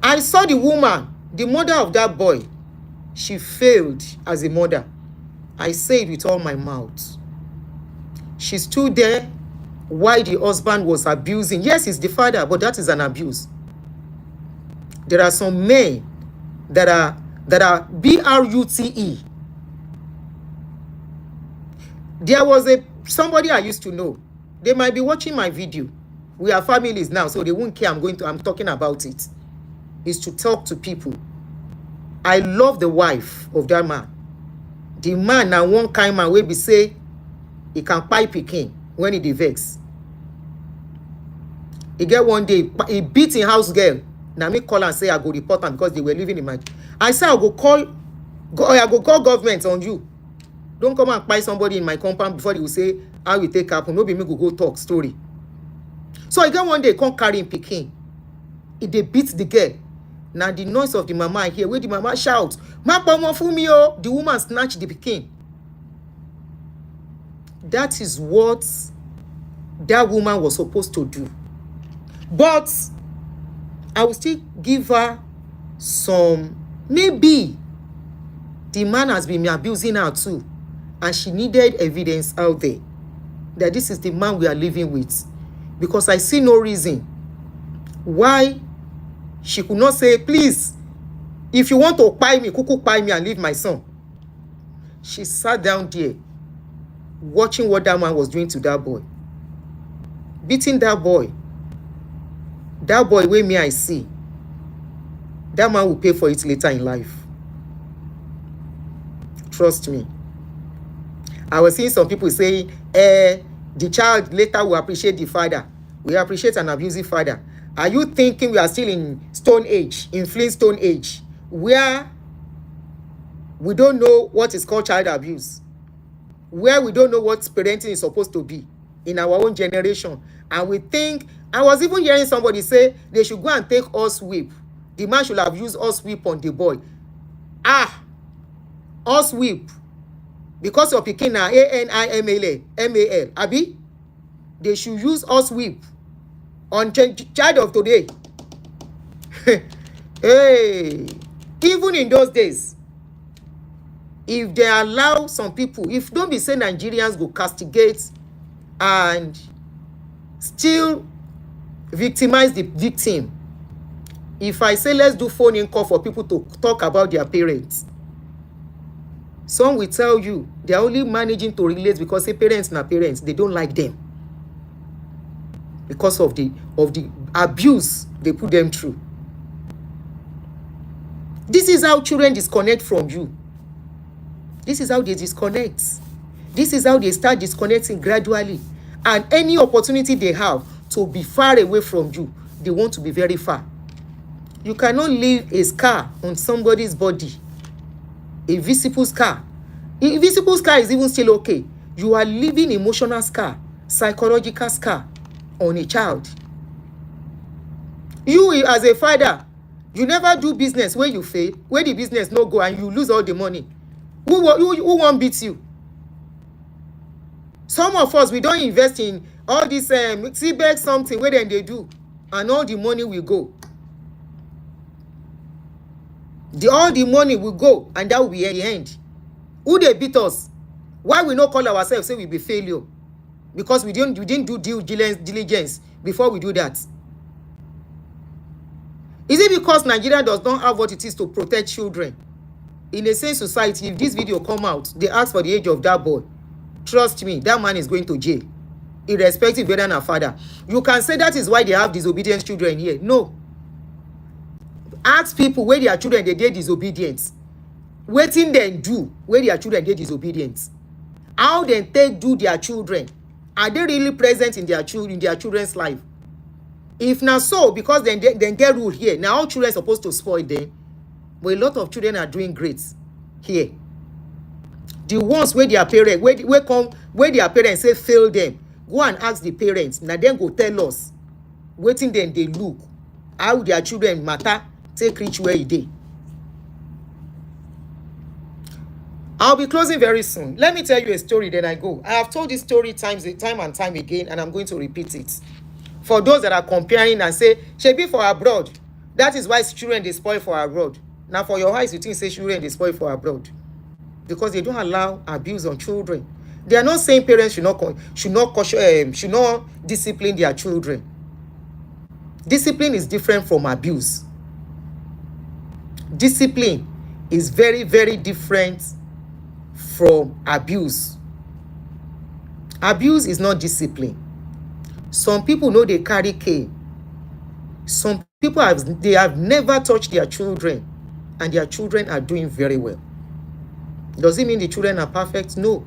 I saw the woman, the mother of that boy. She failed as a mother. I say it with all my mouth. She stood there while the husband was abusing. Yes, he's the father, but that is an abuse. There are some men that are BRUTE. There was somebody I used to know. They might be watching my video. We are families now, so they won't care I'm talking about it. Is to talk to people. I love the wife of that man. The man na one kind man wey be say he can pipe pikin when he dey vex. He get one day he beat him house girl. Na me call and say I go report am because they were living in my. I say I go call government on you. Don't come and buy somebody in my compound before they will say how we take happen. No be me go talk story. So he get one day come carry him pikin. He dey beat the girl. Now the noise of the mama I hear, where the mama shout, "Ma pomo fumi o!" The woman snatch the pikin. That is what that woman was supposed to do. But I will still give her some. Maybe the man has been abusing her too, and she needed evidence out there that this is the man we are living with. Because I see no reason why she could not say, please, if you want to buy me, kuku buy me and leave my son. She sat down there, watching what that man was doing to that boy. Beating that boy. That boy, wey me I see. That man will pay for it later in life. Trust me. I was seeing some people saying, the child later will appreciate the father. We appreciate an abusive father. Are you thinking we are still in Stone Age, in Flintstone Age, where we don't know what is called child abuse, where we don't know what parenting is supposed to be in our own generation, and we think, I was even hearing somebody say they should go and take us whip. The man should have used us whip on the boy. Us whip. Because of pikin na ANIMAL, Abi, they should use us whip on child of today. Hey, even in those days, if they allow some people, if don't be say Nigerians go castigate and still victimize the victim. If I say let's do phone in call for people to talk about their parents, some will tell you they are only managing to relate because say parents na parents, they don't like them because of the abuse they put them through. This is how children disconnect from you. This is how they disconnect. This is how they start disconnecting gradually. And any opportunity they have to be far away from you, they want to be very far. You cannot leave a scar on somebody's body. A visible scar. A visible scar is even still okay. You are leaving emotional scar, psychological scar on a child. You as a father, you never do business where you fail, where the business no go and you lose all the money. Who won't beat you? Some of us, we don't invest in all this seabed something where then they do, and all the money will go. All the money will go, and that will be the end. Who they beat us? Why we not call ourselves say we be failure? Because we didn't do due diligence before we do that. Is it because Nigeria does not have what it is to protect children? In a sane society, if this video come out, they ask for the age of that boy. Trust me, that man is going to jail, irrespective whether or father. You can say that is why they have disobedient children here. No. Ask people where their children they did disobedience. Waiting them do where their children did disobedience. How they take do their children? Are they really present in their children's life? If not so, because then get rule here. Now all children are supposed to spoil them. But a lot of children are doing great here. The ones where their parents where their parents say fail them, go and ask the parents. Now then go tell us. Waiting then they look how their children matter take reach where it is. I'll be closing very soon. Let me tell you a story, then I go. I have told this story time and time again, and I'm going to repeat it. For those that are comparing and say, shebi for abroad, that is why children they spoil for abroad. Now for your eyes, you think say children they spoil for abroad. Because they don't allow abuse on children. They are not saying parents should not discipline their children. Discipline is different from abuse. Discipline is very, very different from abuse. Abuse is not discipline. Some people know they carry cane. Some people have never touched their children, and their children are doing very well. Does it mean the children are perfect? No.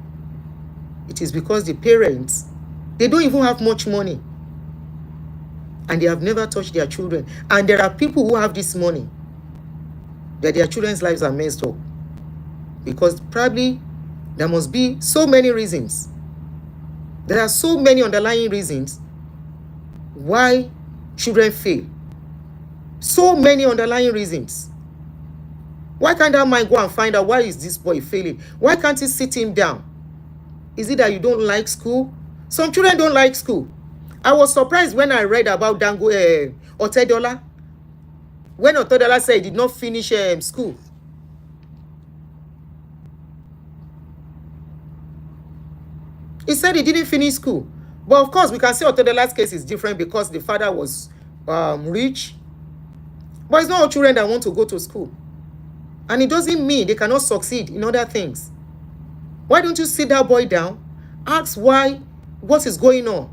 It is because the parents, they don't even have much money, and they have never touched their children. And there are people who have this money that their children's lives are messed up, because probably there must be so many reasons. There are so many underlying reasons why children fail. So many underlying reasons. Why can't that man go and find out why is this boy failing? Why can't he sit him down? Is it that you don't like school? Some children don't like school. I was surprised when I read about Otedola. When Otedola said he did not finish school. He said he didn't finish school. But of course, we can say Otedola's case is different because the father was rich. But it's not all children that want to go to school. And it doesn't mean they cannot succeed in other things. Why don't you sit that boy down? Ask why, what is going on?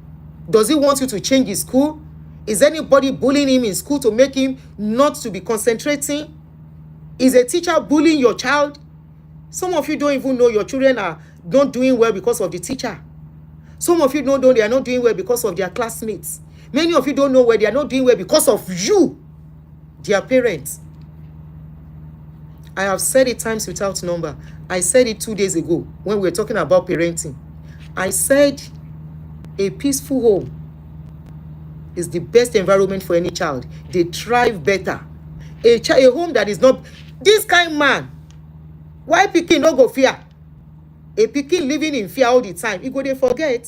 Does he want you to change his school? Is anybody bullying him in school to make him not to be concentrating? Is a teacher bullying your child? Some of you don't even know your children are not doing well because of the teacher. Some of you don't know they are not doing well because of their classmates. Many of you don't know where they are not doing well because of you, their parents. I have said it times without number. I said it 2 days ago when we were talking about parenting. I said a peaceful home is the best environment for any child. They thrive better. A home that is not this kind man. Why pikin no go fear? A pikin living in fear all the time, he go dey forget.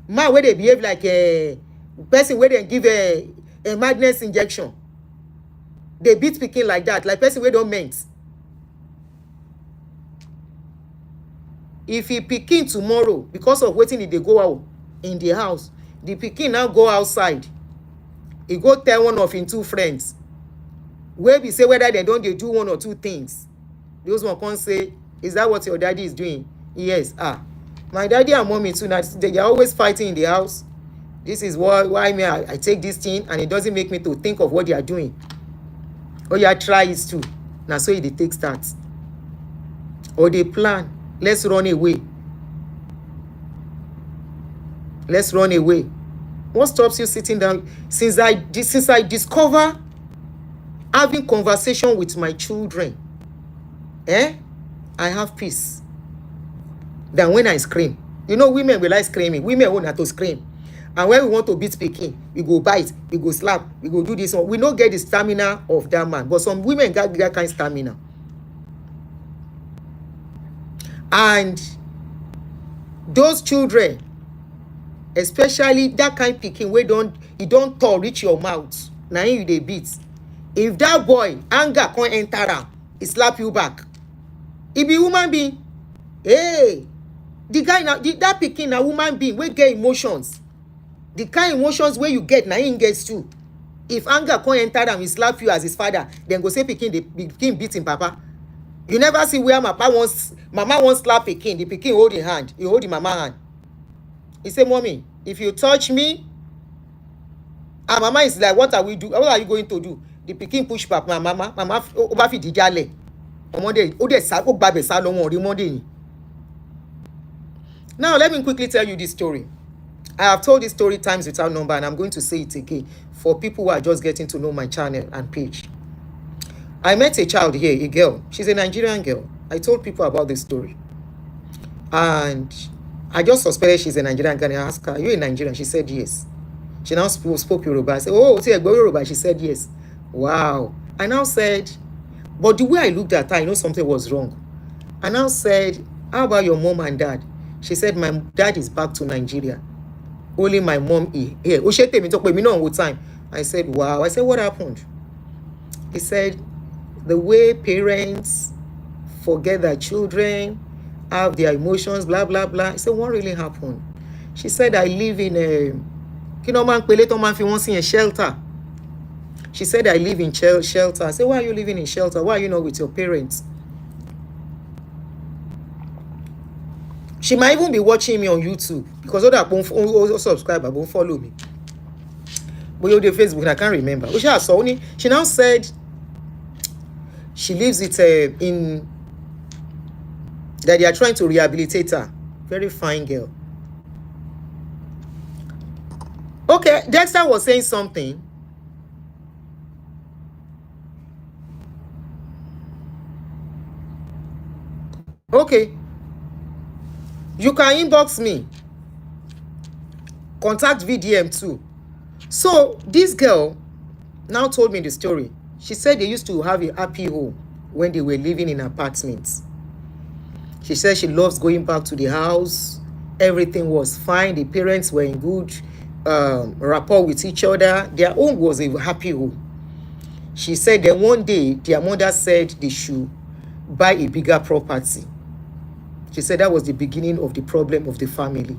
Man where they behave like a person where they give a madness injection. They beat pikin like that, like person where don't meant. If he pikin tomorrow, because of waiting, they go out in the house, the pikin now go outside. He go tell one of his 2 friends. Where we say whether they do 1 or 2 things. Those one can't say, is that what your daddy is doing? Yes. My daddy and mommy too, they are always fighting in the house. This is why me I take this thing, and it doesn't make me to think of what they are doing. Oh yeah, try it too. Now so they take start. Or they plan, let's run away. Let's run away. What stops you sitting down? Since I discover having conversation with my children, I have peace. Than when I scream. You know, women will like screaming. Women won't have to scream. And when we want to beat Peking, we go bite, we go slap, we go do this one. We don't get the stamina of that man. But some women got that kind of stamina. And those children, especially that kind of Peking, where you don't reach your mouth. Now you they beat. If that boy anger can't enter him, he slap you back. He be human being. Hey, the guy now, that Peking a woman being, we get emotions. The kind of emotions where you get, now he gets too. If anger come enter am, he slap you as his father, then go say pikin beat him papa. You never see where mama wants slap pikin, the pikin hold him hand, he hold the mama hand. He say, mommy, if you touch me, and mama is like, what are you going to do? The pikin push back mama over fi dijale. Ọmọdé ó dẹ̀ sá ó gbabẹ̀ sá lọ wọn rí ọmọdé ni. Now let me quickly tell you this story. I have told this story times without number, and I'm going to say it again for people who are just getting to know my channel and page. I met a child here, a girl. She's a Nigerian girl. I told people about this story, and I just suspected she's a Nigerian girl. I asked her, are you a Nigerian? She said yes. She now spoke Yoruba. I said, oh, see, I go Yoruba. She said yes. Wow. I now said, but the way I looked at her, I know something was wrong. I now said, how about your mom and dad? She said, my dad is back to Nigeria. Only my mom here. I said, wow. I said, what happened? He said, the way parents forget their children, have their emotions, blah, blah, blah. I said, what really happened? She said, I live in a shelter. She said, I live in shelter. I said, why are you living in shelter? Why are you not with your parents? She might even be watching me on YouTube, because other subscriber won't follow me. But you're the Facebook, I can't remember. She now said she lives with that they are trying to rehabilitate her. Very fine girl. Okay, Dexter was saying something. Okay. You can inbox me. Contact VDM too. So this girl now told me the story. She said they used to have a happy home when they were living in apartments. She said she loves going back to the house. Everything was fine. The parents were in good rapport with each other. Their home was a happy home. She said that one day their mother said they should buy a bigger property. She said that was the beginning of the problem of the family.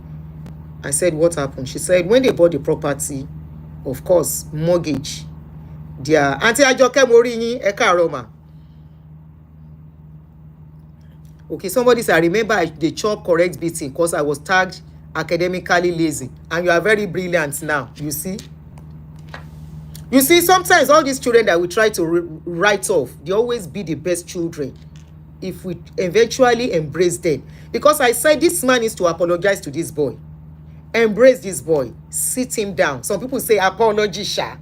I said, what happened? She said, when they bought the property, of course, mortgage. Their Auntie Ajoke Morini Eka Roma. Okay, somebody said, I remember the chop correct beating because I was tagged academically lazy. And you are very brilliant now, you see? You see, sometimes all these children that we try to write off, they always be the best children if we eventually embrace them. Because I said this man needs to apologize to this boy. Embrace this boy. Sit him down. Some people say apology, sha.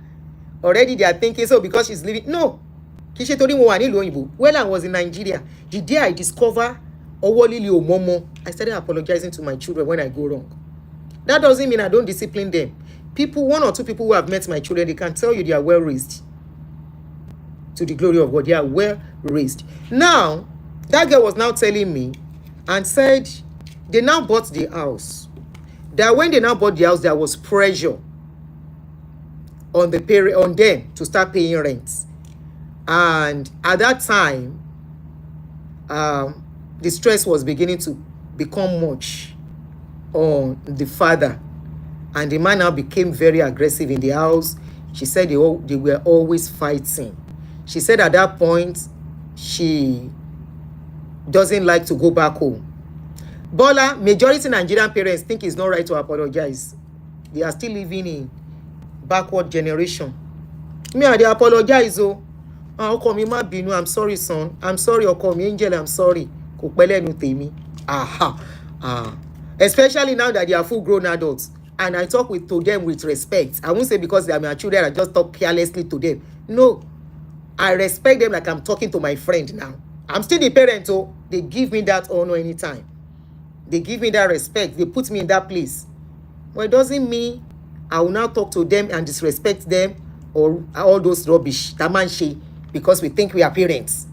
Already they are thinking so because she's leaving. No. When I was in Nigeria, the day I discover Owolili Omomo, I started apologizing to my children when I go wrong. That doesn't mean I don't discipline them. People, one or two people who have met my children, they can tell you they are well raised. To the glory of God, they are well raised. Now, that girl was now telling me and said they now bought the house. That when they now bought the house, there was pressure on them to start paying rent. And at that time, the stress was beginning to become much on the father. And the man now became very aggressive in the house. She said they were always fighting. She said at that point, she doesn't like to go back home. Bola, majority Nigerian parents think it's not right to apologize. They are still living in backward generation. Me, I apologize. I'm sorry, son. I'm sorry, Angel, I'm sorry. Especially now that they are full-grown adults. And I talk to them with respect. I won't say because they are my children, I just talk carelessly to them. No. I respect them like I'm talking to my friend now. I'm still the parent, oh. They give me that honor anytime. They give me that respect. They put me in that place. Well, it doesn't mean I will now talk to them and disrespect them or all those rubbish, tamanshi, because we think we are parents.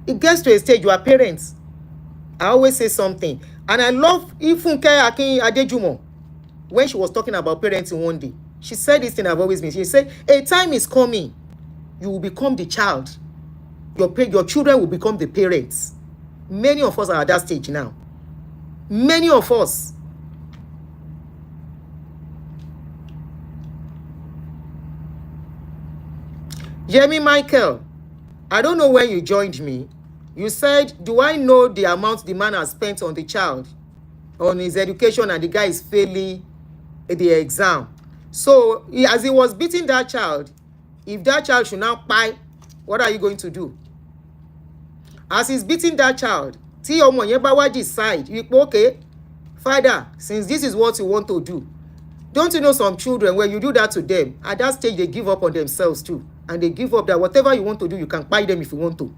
It gets to a stage you are parents. I always say something. And I love Ifunke Akin Adejumo. When she was talking about parenting one day, she said this thing I've always been. She said, a time is coming. You will become the child. Your children will become the parents. Many of us are at that stage now. Many of us. Yemi Michael, I don't know when you joined me. You said, do I know the amount the man has spent on the child, on his education, and the guy is failing the exam? So, as he was beating that child, if that child should now pay, what are you going to do? As he's beating that child, tí ọmọ yẹn bá wá decide, okay, father, since this is what you want to do, don't you know some children, when you do that to them, at that stage, they give up on themselves too. And they give up that whatever you want to do, you can buy them if you want to.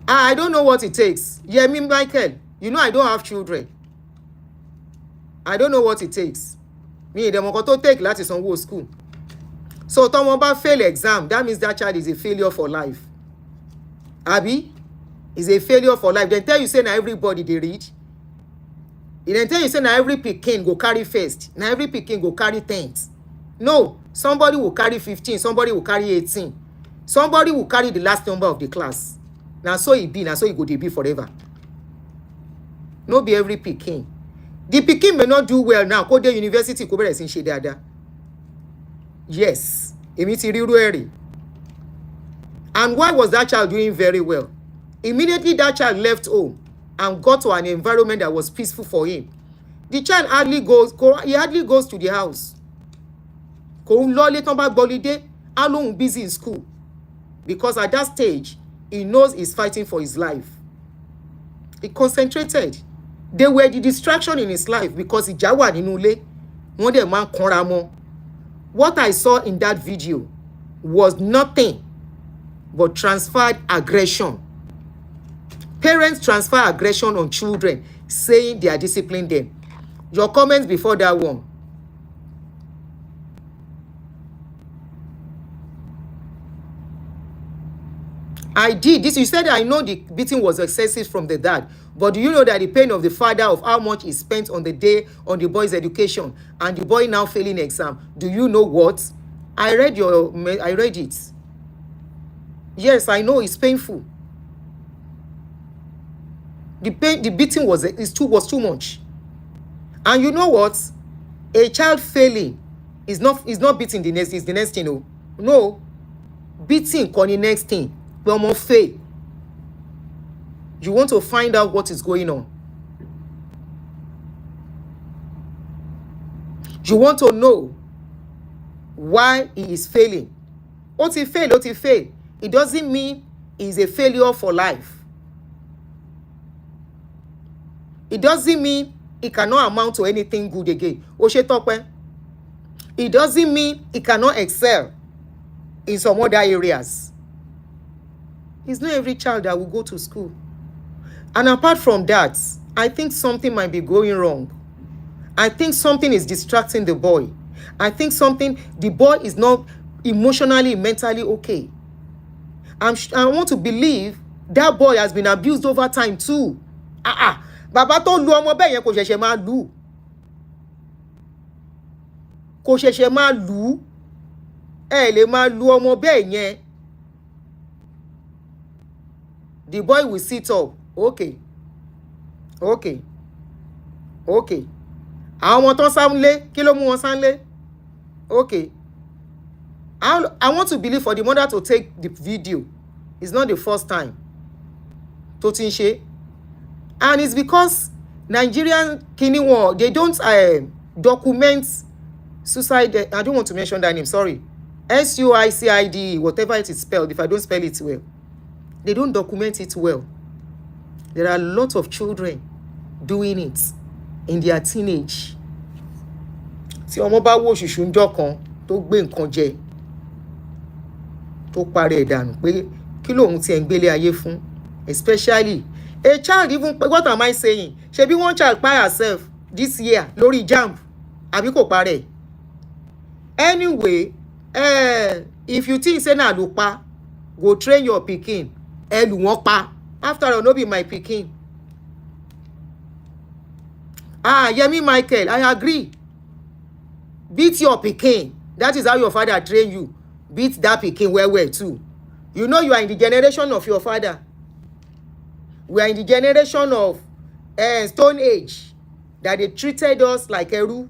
I don't know what it takes. Yemi Michael, you know I don't have children. I don't know what it takes. Me, the mokoto take láti sanwó school. So, tọ́mọ bá fail exam, that means that child is a failure for life. Abi, is a failure for life. Then tell you say na everybody they read. Then tell you say na every pikin go carry first. Na every pikin go carry 10th. No, somebody will carry 15, somebody will carry 18. Somebody will carry the last number of the class. Now so it be, now so it go dey be forever. No be every pikin. The pikin may not do well now. Go to university, go bẹ̀rẹ̀ sí ṣe dáadáa. Yes, èmi ti rí irú ẹ̀. And why was that child doing very well? Immediately that child left home and got to an environment that was peaceful for him. The child hardly goes to the house. Kò ń lọ lé tán bá gbọ́lidé, á lóhùn busy in school. Because at that stage, he knows he's fighting for his life. He concentrated. They were the distraction in his life because ìjà wà nínú ilé. Wọ́n dẹ̀ máa ń kanra mọ́. What I saw in that video was nothing but transferred aggression. Parents transfer aggression on children, saying they are disciplining them. Your comments before that one. I did this. You said I know the beating was excessive from the dad, but do you know that the pain of the father of how much he spent on the day on the boy's education and the boy now failing exam? Do you know what? I read it. Yes, I know it's painful. The beating was too much. And you know what? A child failing is not beating the next thing. No. Beating on the next thing. More fail. You want to find out what is going on. You want to know why he is failing. What he fail. It doesn't mean he's a failure for life. It doesn't mean he cannot amount to anything good again. It doesn't mean he cannot excel in some other areas. It's not every child that will go to school. And apart from that, I think something might be going wrong. I think something is distracting the boy. I think the boy is not emotionally, mentally okay. I want to believe that boy has been abused over time too. Bàbá tó lu ọmọ bẹ́ẹ̀ yẹn kò ṣẹ̀ṣẹ̀ máa lù. Kò ṣẹ̀ṣẹ̀ máa lù. Ẹ lè máa lu ọmọ bẹ́ẹ̀ yẹn. The boy will sit up. Okay. Àwọn ọmọ tó sáńlé, kí ló mú wọn sáńlé? Okay. I want to believe for the mother to take the video. It's not the first time. Tó ti ń ṣe. And it's because Nigerian they don't document suicide. I don't want to mention that name, sorry. SUICID, whatever it is spelled, if I don't spell it well. They don't document it well. There are a lot of children doing it in their teenage. Tí ọmọ bá wò ṣùṣù ńjọ́ kan tó gbé nǹkan jẹ tó parẹ́ dànù pé kí lòun ti ẹ̀ ń gbélé ayé fún. Especially a child, even what am I saying? Ṣebí one child by herself this year lórí JAMB àbí kò parẹ́. Anyway, if you think say na ló pa, go train your pikin. Elu wọ́n pa. After all, no be my pikin. Yemi Michael, I agree. Beat your pikin. That is how your father train you. Beat that pikin well too. You know you are in the generation of your father. We are in the generation of Stone Age, that they treated us like Eru,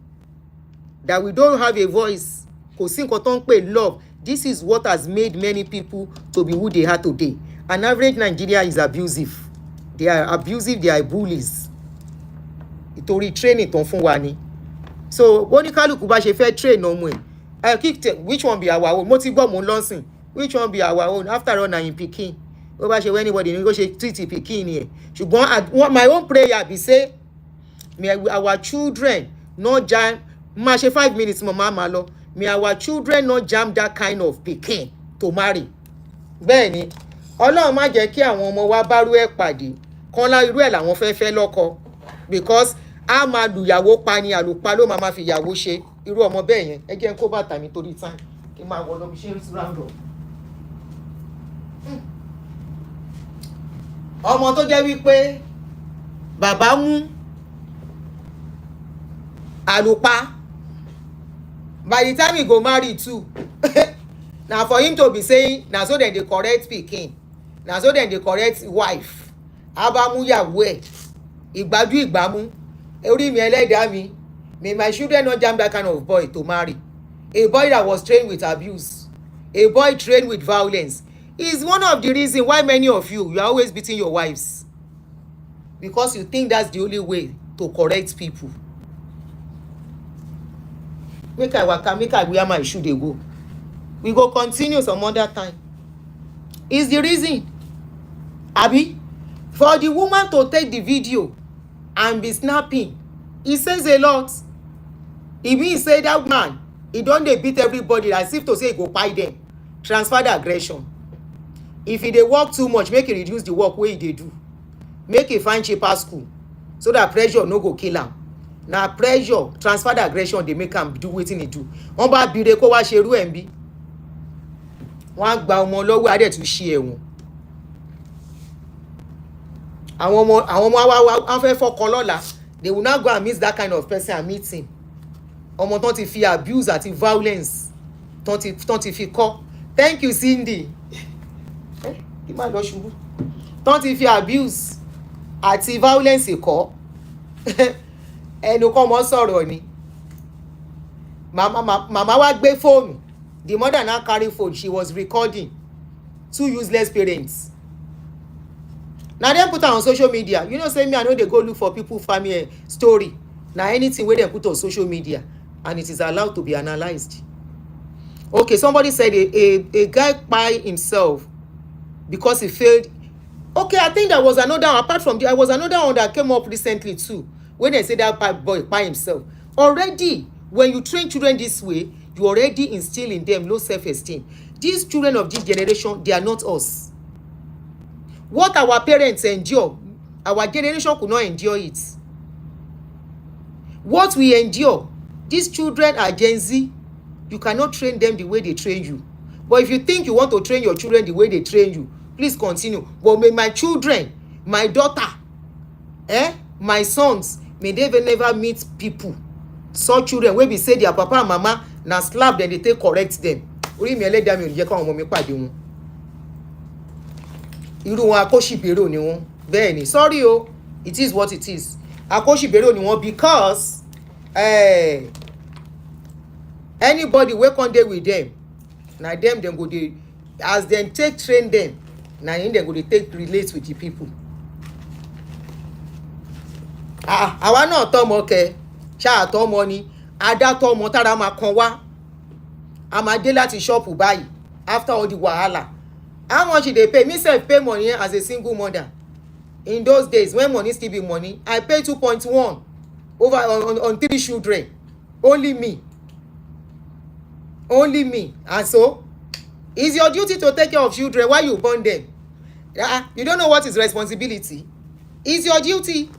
that we don't have a voice. Kò sí nǹkan tó ń pè love. This is what has made many people to be who they are today. An average Nigeria is abusive. They are abusive, they are bullies. Ìtorí training tó ń fún wa ni. So oníkálùkù bá ṣe fẹ́ train ọmọ ẹ̀ which one be our own? Mo ti gbọ́ mo lọ́sìn. Which one be our own? After all na in pikin. Ó bá ṣe anybody ni kó ṣe treat pikin ni ẹ̀. Ṣùgbọ́n my own prayer be say may our children not jam ma ṣe 5 minutes mo máa lọ. May our children not jam that kind of pikin to marry. Bẹ́ẹ̀ ni Ọlọ́run má jẹ́ kí àwọn ọmọ wa bá rú ẹ̀ pàdé kan lá irú ẹ̀ làwọn fẹ́ lọ́kọ because a máa lùyàwó pa ni àlùpà ló máa fi ìyàwó ṣe irú ọmọ bẹ́ẹ̀ yẹn ẹ jẹ́ n kó bàtà mi torí time kí n máa wọ lọ bí ṣe ń round up. Ọmọ tó jẹ́ wípé bàbá mú àlùpà by the time he go marry too na for him to be saying na so dem dey correct pikin na so dem dey correct wife abamúyàwó ẹ̀ ìgbájú ìgbámú orí mi ẹlẹ́dàá mi may my children not jam that kind of boy to marry a boy that was trained with abuse a boy trained with violence is one of the reasons why many of you are always beating your wives because you think that's the only way to correct people. Make I waka, make I where my shoe dey go. We go continue some other time. Is the reason, Abi, for the woman to take the video and be snapping. He says a lot. He mean say that man, he don dey beat everybody as if to say he go kpai them. Transfer the aggression. If he dey work too much, make he reduce the work wey he dey do. Make he find cheaper school so that pressure no go kill am. Na pressure transfer the aggression dey make am do wetin he do. Wọ́n bá bire kó wá ṣerú ẹ̀ ń bí. Wọ́n á gba ọmọ lọ́wọ́ adẹ̀ tún ṣe ẹ̀wọ̀n. Àwọn ọmọ wa fẹ́ fọkọ lọ́la. They will not go and meet that kind of person and meet him. Ọmọ tán ti fi abuse àti violence tán ti fi kọ́. Thank you Cindy. Kí má lọ ṣubú. Tán ti fi abuse àti violence kọ́. Ẹnu kọ́ mọ́ sọ̀rọ̀ ni. Mama wa gbé fóònù. The mother now carry phone. She was recording. 2 useless parents. Now dem put am on social media. You know say me I no dey go look for people family story. Na anything wey dem put on social media and it is allowed to be analysed. Okay, somebody said a guy kpai himself because he failed. Okay, I think there was another one. Apart from there was another one that came up recently too. When they say that boy kpai himself. Already, when you train children this way, you already instill in them low self-esteem. These children of this generation, they are not us. What our parents endure, our generation could not endure it. What we endure, these children are Gen Z. You cannot train them the way they train you. But if you think you want to train your children the way they train you, please continue. But may my children, my daughter, my sons, may they never meet people. Some children wey be say their papa and mama na slap dem dey take correct them. Orí mi ẹlẹ́dàá mi ò ní jẹ́ káwọn ọmọ mi pàdé wọn. Irú wọn akóṣìbérò ni wọ́n. Bẹ́ẹ̀ ni, sorry o, it is what it is. Akóṣìbérò ni wọ́n because anybody wey come dey with them, na dem go dey as dem take train them, na im dem go dey take relate with the people. Àwa náà tọ́mọ kẹ ṣáà tọ́mọ ni adá tọ́mọ tára máa kan wá a máa dé láti ṣọ́ọ̀pù báyìí after all the wahala. How much dey pay? Me sef pay money as a single mother in those days when money still be money. I pay 2.1 over on 3 children. Only me and so it's your duty to take care of children while you born them. You don't know what is responsibility. It's your duty.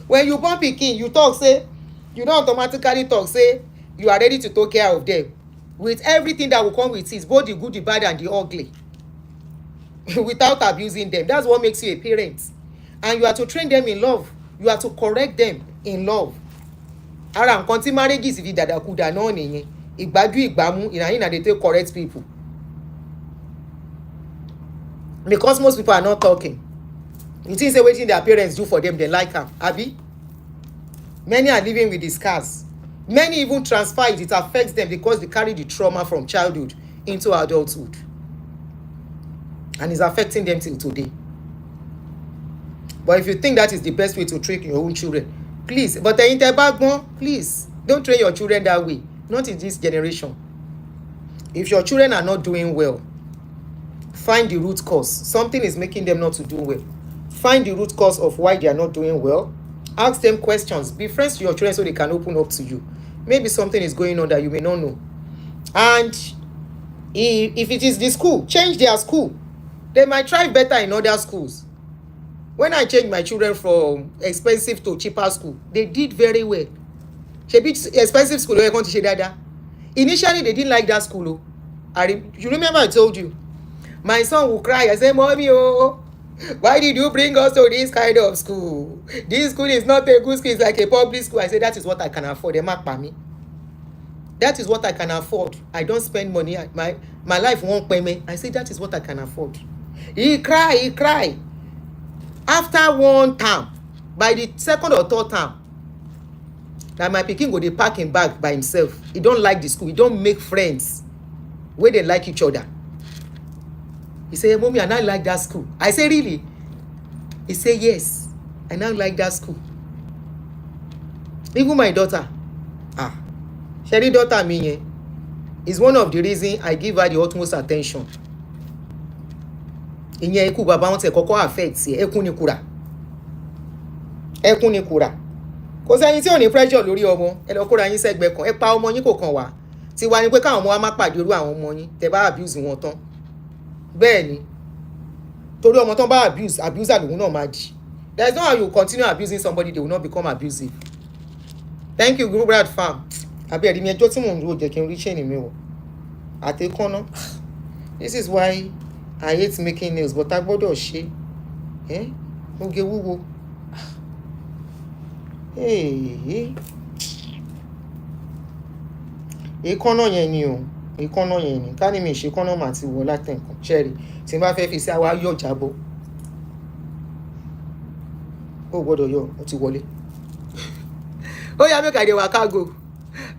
When you born pikin, you talk say you don't automatically talk say you are ready to take care of them with everything that will come with it, both the good, the bad and the ugly, without abusing them. That's what makes you a parent. And you are to train them in love. You are to correct them in love. Ara nǹkan tí marriages fi dàdàkudà náà nìyẹn. Ìgbájú ìgbámú ìràyìn na dey take correct people. Because most people are not talking. You think say wetin their parents do for them, they like am, abi? Many are living with the scars. Many even transfer it. It affects them because they carry the trauma from childhood into adulthood. And it's affecting them till today. But if you think that is the best way to train your own children, please, but the interbackbone, please, don't train your children that way. Not in this generation. If your children are not doing well, find the root cause. Something is making them not to do well. Find the root cause of why they are not doing well. Ask them questions. Be friends with your children so they can open up to you. Maybe something is going on that you may not know. And if it is the school, change their school. They might thrive better in other schools. When I changed my children from expensive to cheaper school, they did very well. Expensive school, initially they didn't like that school. You remember I told you, my son will cry. I say, Mommy, oh, why did you bring us to this kind of school? This school is not a good school, it's like a public school. I say, that is what I can afford. They mark by me. That is what I can afford. I don't spend money. My life won't pay me. I say, that is what I can afford. He cry. After one term, by the second or third term, that my pikin go dey pack him bag by himself. He don't like the school. He don't make friends where they like each other. He say, Mommy, I now like that school. I say, really? He say, yes, I now like that school. Even my daughter, Sherry daughter me, is one of the reasons I give her the utmost attention. Ìyẹn ikú bàbá wọn tẹ kọ́kọ́ affect ẹ, ẹkún ni kúrà. Kò sẹ́yìn tí ò ní pressure lórí ọmọ, ẹ lọ kóra yín sẹ́gbẹ̀ẹ́ kan, ẹ pa ọmọ yín kò kàn wá. Tiwa ni pé káwọn ọmọ wa má pàdé irú àwọn ọmọ yín tẹ bá abuse wọn tán. Bẹ́ẹ̀ ni, torí ọmọ tán bá abuser lòun náà máa di. There is no how you continue abusing somebody, they will not become abusive. Thank you, Group Brad Farm. Àbí ẹ̀rí mi ẹjọ́ tí mò ń dúró jẹ́ kí n rí chain mi wọ̀. Àtẹ̀kọ́nà. This is why I hate making nails, but I gbọ́dọ̀ ṣe. Oge wúwo. Èékánná yẹn ni o. Èékánná yẹn ni. Ká ní mi ṣe kánná mà ti wọ̀ látẹ̀kàn. Ṣẹ́rí, tí n bá fẹ́ fi sí àwa yọ̀ jábọ̀. Ó gbọ́dọ̀ yọ̀, ó ti wọlé. Oh yeah, make I dey waka go.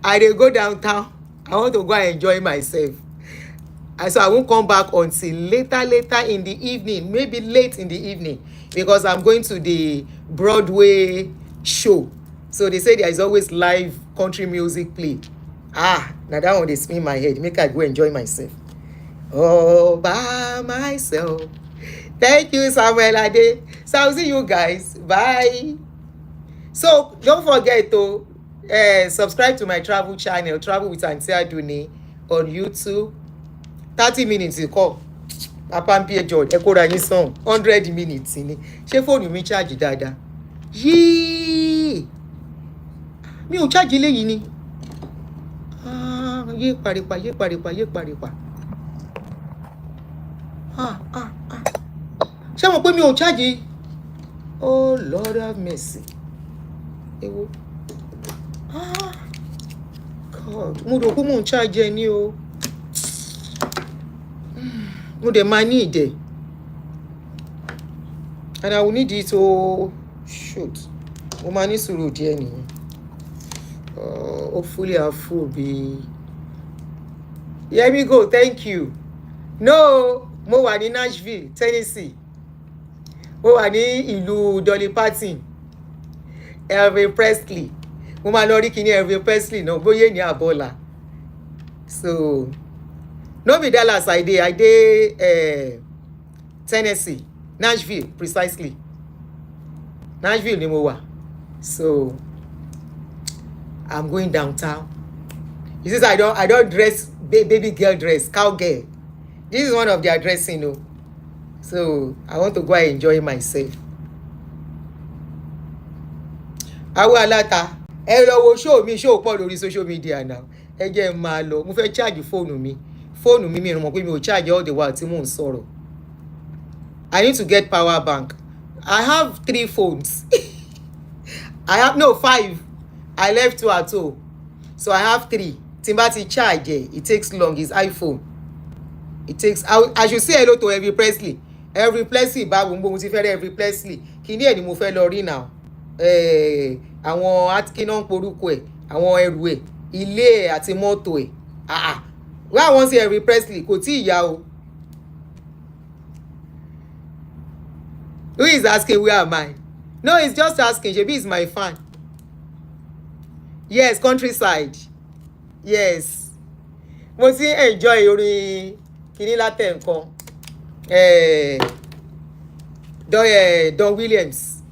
I dey go downtown. I want to go and enjoy myself. So I won't come back until later in the evening, maybe late in the evening, because I'm going to the Broadway show. So they say there is always live country music play. Now that one they spin my head. Make I go enjoy myself. All by myself. Thank you, Samuel Ade. So I'll see you guys. Bye. So don't forget to subscribe to my travel channel, Travel with Aunty Aduni, on YouTube. 30 minutes you call. Apampi George, ẹ kóra yín sàn 100 minutes ni. Ṣé fóònù mi charge dáadáa? Yíì. Mi ò charge eléyìí ni. Yé paripa. Ṣé mo pé mi ò charge? Oh Lord have mercy. Ewo. God, mo rò pé mo ń charge ẹ ní o. Mo dẹ̀ máa ní ìdẹ̀. And I will need it to shoot. Mo máa ní sùúrù díẹ̀ nìyẹn. Hopefully our food be. Here we go, thank you. No, mo wà ní Nashville, Tennessee. Mo wà ní ìlú Dolly Parton, Elvis Presley. Mo máa lọ rí kíní Elvis Presley náà, bóyá ní àbọ̀là. So, no be Dallas I dey Tennessee, Nashville precisely. Nashville ni mo wà. So I'm going downtown. You see, I don't dress baby girl dress, cowgirl. This is one of their dressing, you know. So I want to go and enjoy myself. Awo alata, ẹ lọ wo show pọ̀ lórí social media now. Ẹ jẹ́ máa lọ, mo fẹ́ charge fóònù mi. Fóònù mi mi mọ̀ pé mi ò charge all the while tí mò ń sọ̀rọ̀. I need to get power bank. I have 3 phones. I have 5. I left 2 at home. So I have 3. Tí n bá ti charge it takes long. It's iPhone. It takes. I should say hello to Elvis Presley. Elvis Presley báwo mo ti fẹ́ rí Elvis Presley. Kíní ẹ̀ ni mo fẹ́ lọ rí now. Àwọn atkinon porúkọ ẹ̀. àwọn ẹrù ẹ̀ ilé ẹ̀ àti mọ́tò ẹ̀ wá wọ́n sí Elvis Presley kò tí ì yá o. Who is asking where am I? No, he's just asking. Shebi is my fan. Yes, countryside. Yes. Mo ti enjoy orin kini látẹ̀ nǹkan. Don Williams.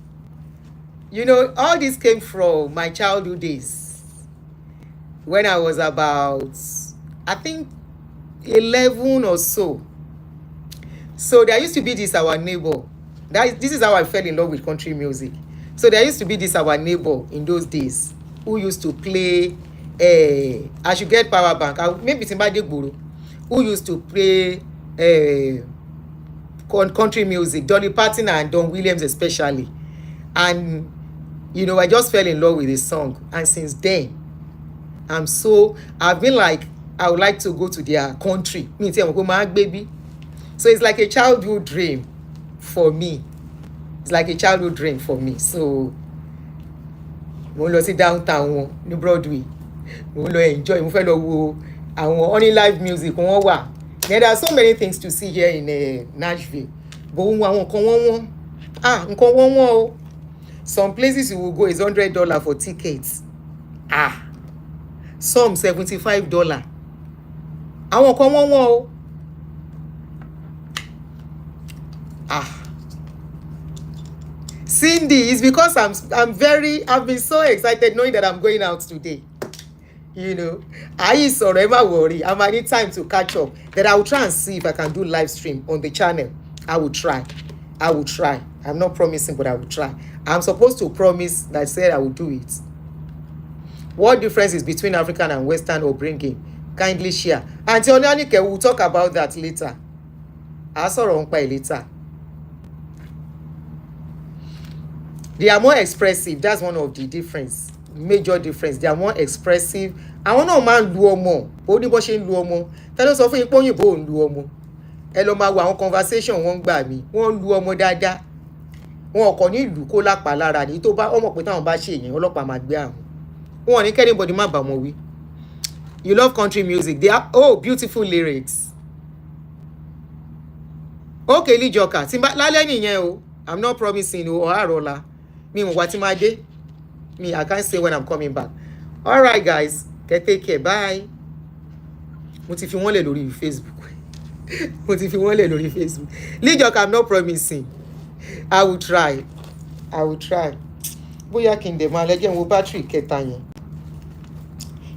You know, all this came from my childhood days. When I was about, I think, 11 or so. So there used to be this our neighbor. This is how I fell in love with country music. So there used to be this our neighbor in those days who used to play I should get power bank. Maybe Timbade Guru, who used to play country music, Dolly Parton and Don Williams especially. And you know, I just fell in love with his song. And since then, I've been like, I would like to go to their country. Baby. So it's like a childhood dream for me. It's like a childhood dream for me. So mo lọ sí downtown ní Broadway. Mo lọ enjoy. Mo fẹ́ lọ wo àwọn only live music wọ́n wà. There are so many things to see here in Nashville. But àwọn nǹkan wọ́n nǹkan wọ́n o. Some places you will go is $100 for tickets. Some $75. Àwọn nǹkan wọ́n o. Cindy, it's because I've been so excited knowing that I'm going out today. You know, I worry. I might need time to catch up. That I will try and see if I can do live stream on the channel. I will try. I'm not promising, but I will try. I'm supposed to promise that I said I will do it. What difference is between African and Western upbringing? Kindly share. Auntie Onyanike, we'll talk about that later. I'll sort of later. They are more expressive. That's one of the difference. Major difference. They are more expressive. Àwọn náà máa ń lu ọmọ. Ó ní bó ṣe ń lu ọmọ. Tẹ́lẹ̀ sọ fún yín pé òyìnbó ò ń lu ọmọ. Ẹ lọ máa wo àwọn conversation wọ́n gbà mí. Wọ́n ń lu ọmọ dáadáa. Wọn kò ní ìlú kó lápá lára ní tó bá ọmọ pé táwọn bá ṣe èèyàn ọlọ́pàá máa gbé àwọn. Wọn ò ní anybody má bá wọn wí. You love country music. They are beautiful lyrics. Okay, Lee Joker. Timba lálẹ́ nìyẹn o. I'm not promising o or àrọ̀la. Me I can't say when I'm coming back. All right, guys. Take care. Bye. Mo ti fi wọ́n lẹ̀ lórí Facebook. Lee Joker, I'm not promising. I will try. Bóyá kí n dẹ̀ máa lẹ́jẹ̀ wo battery kẹta yẹn.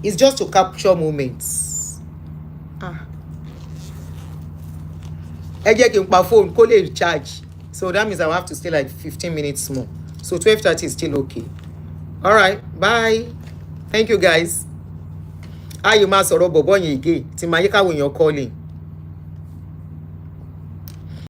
It's just to capture moments. Ẹ jẹ́ kí n pa phone kó lè recharge. So that means I will have to stay like 15 minutes more. So 12:30 is still okay. All right, bye. Thank you, guys. You must sọ̀rọ̀ bọ̀bọ̀ yẹn again. Tí máa yẹ káwọn èèyàn calling.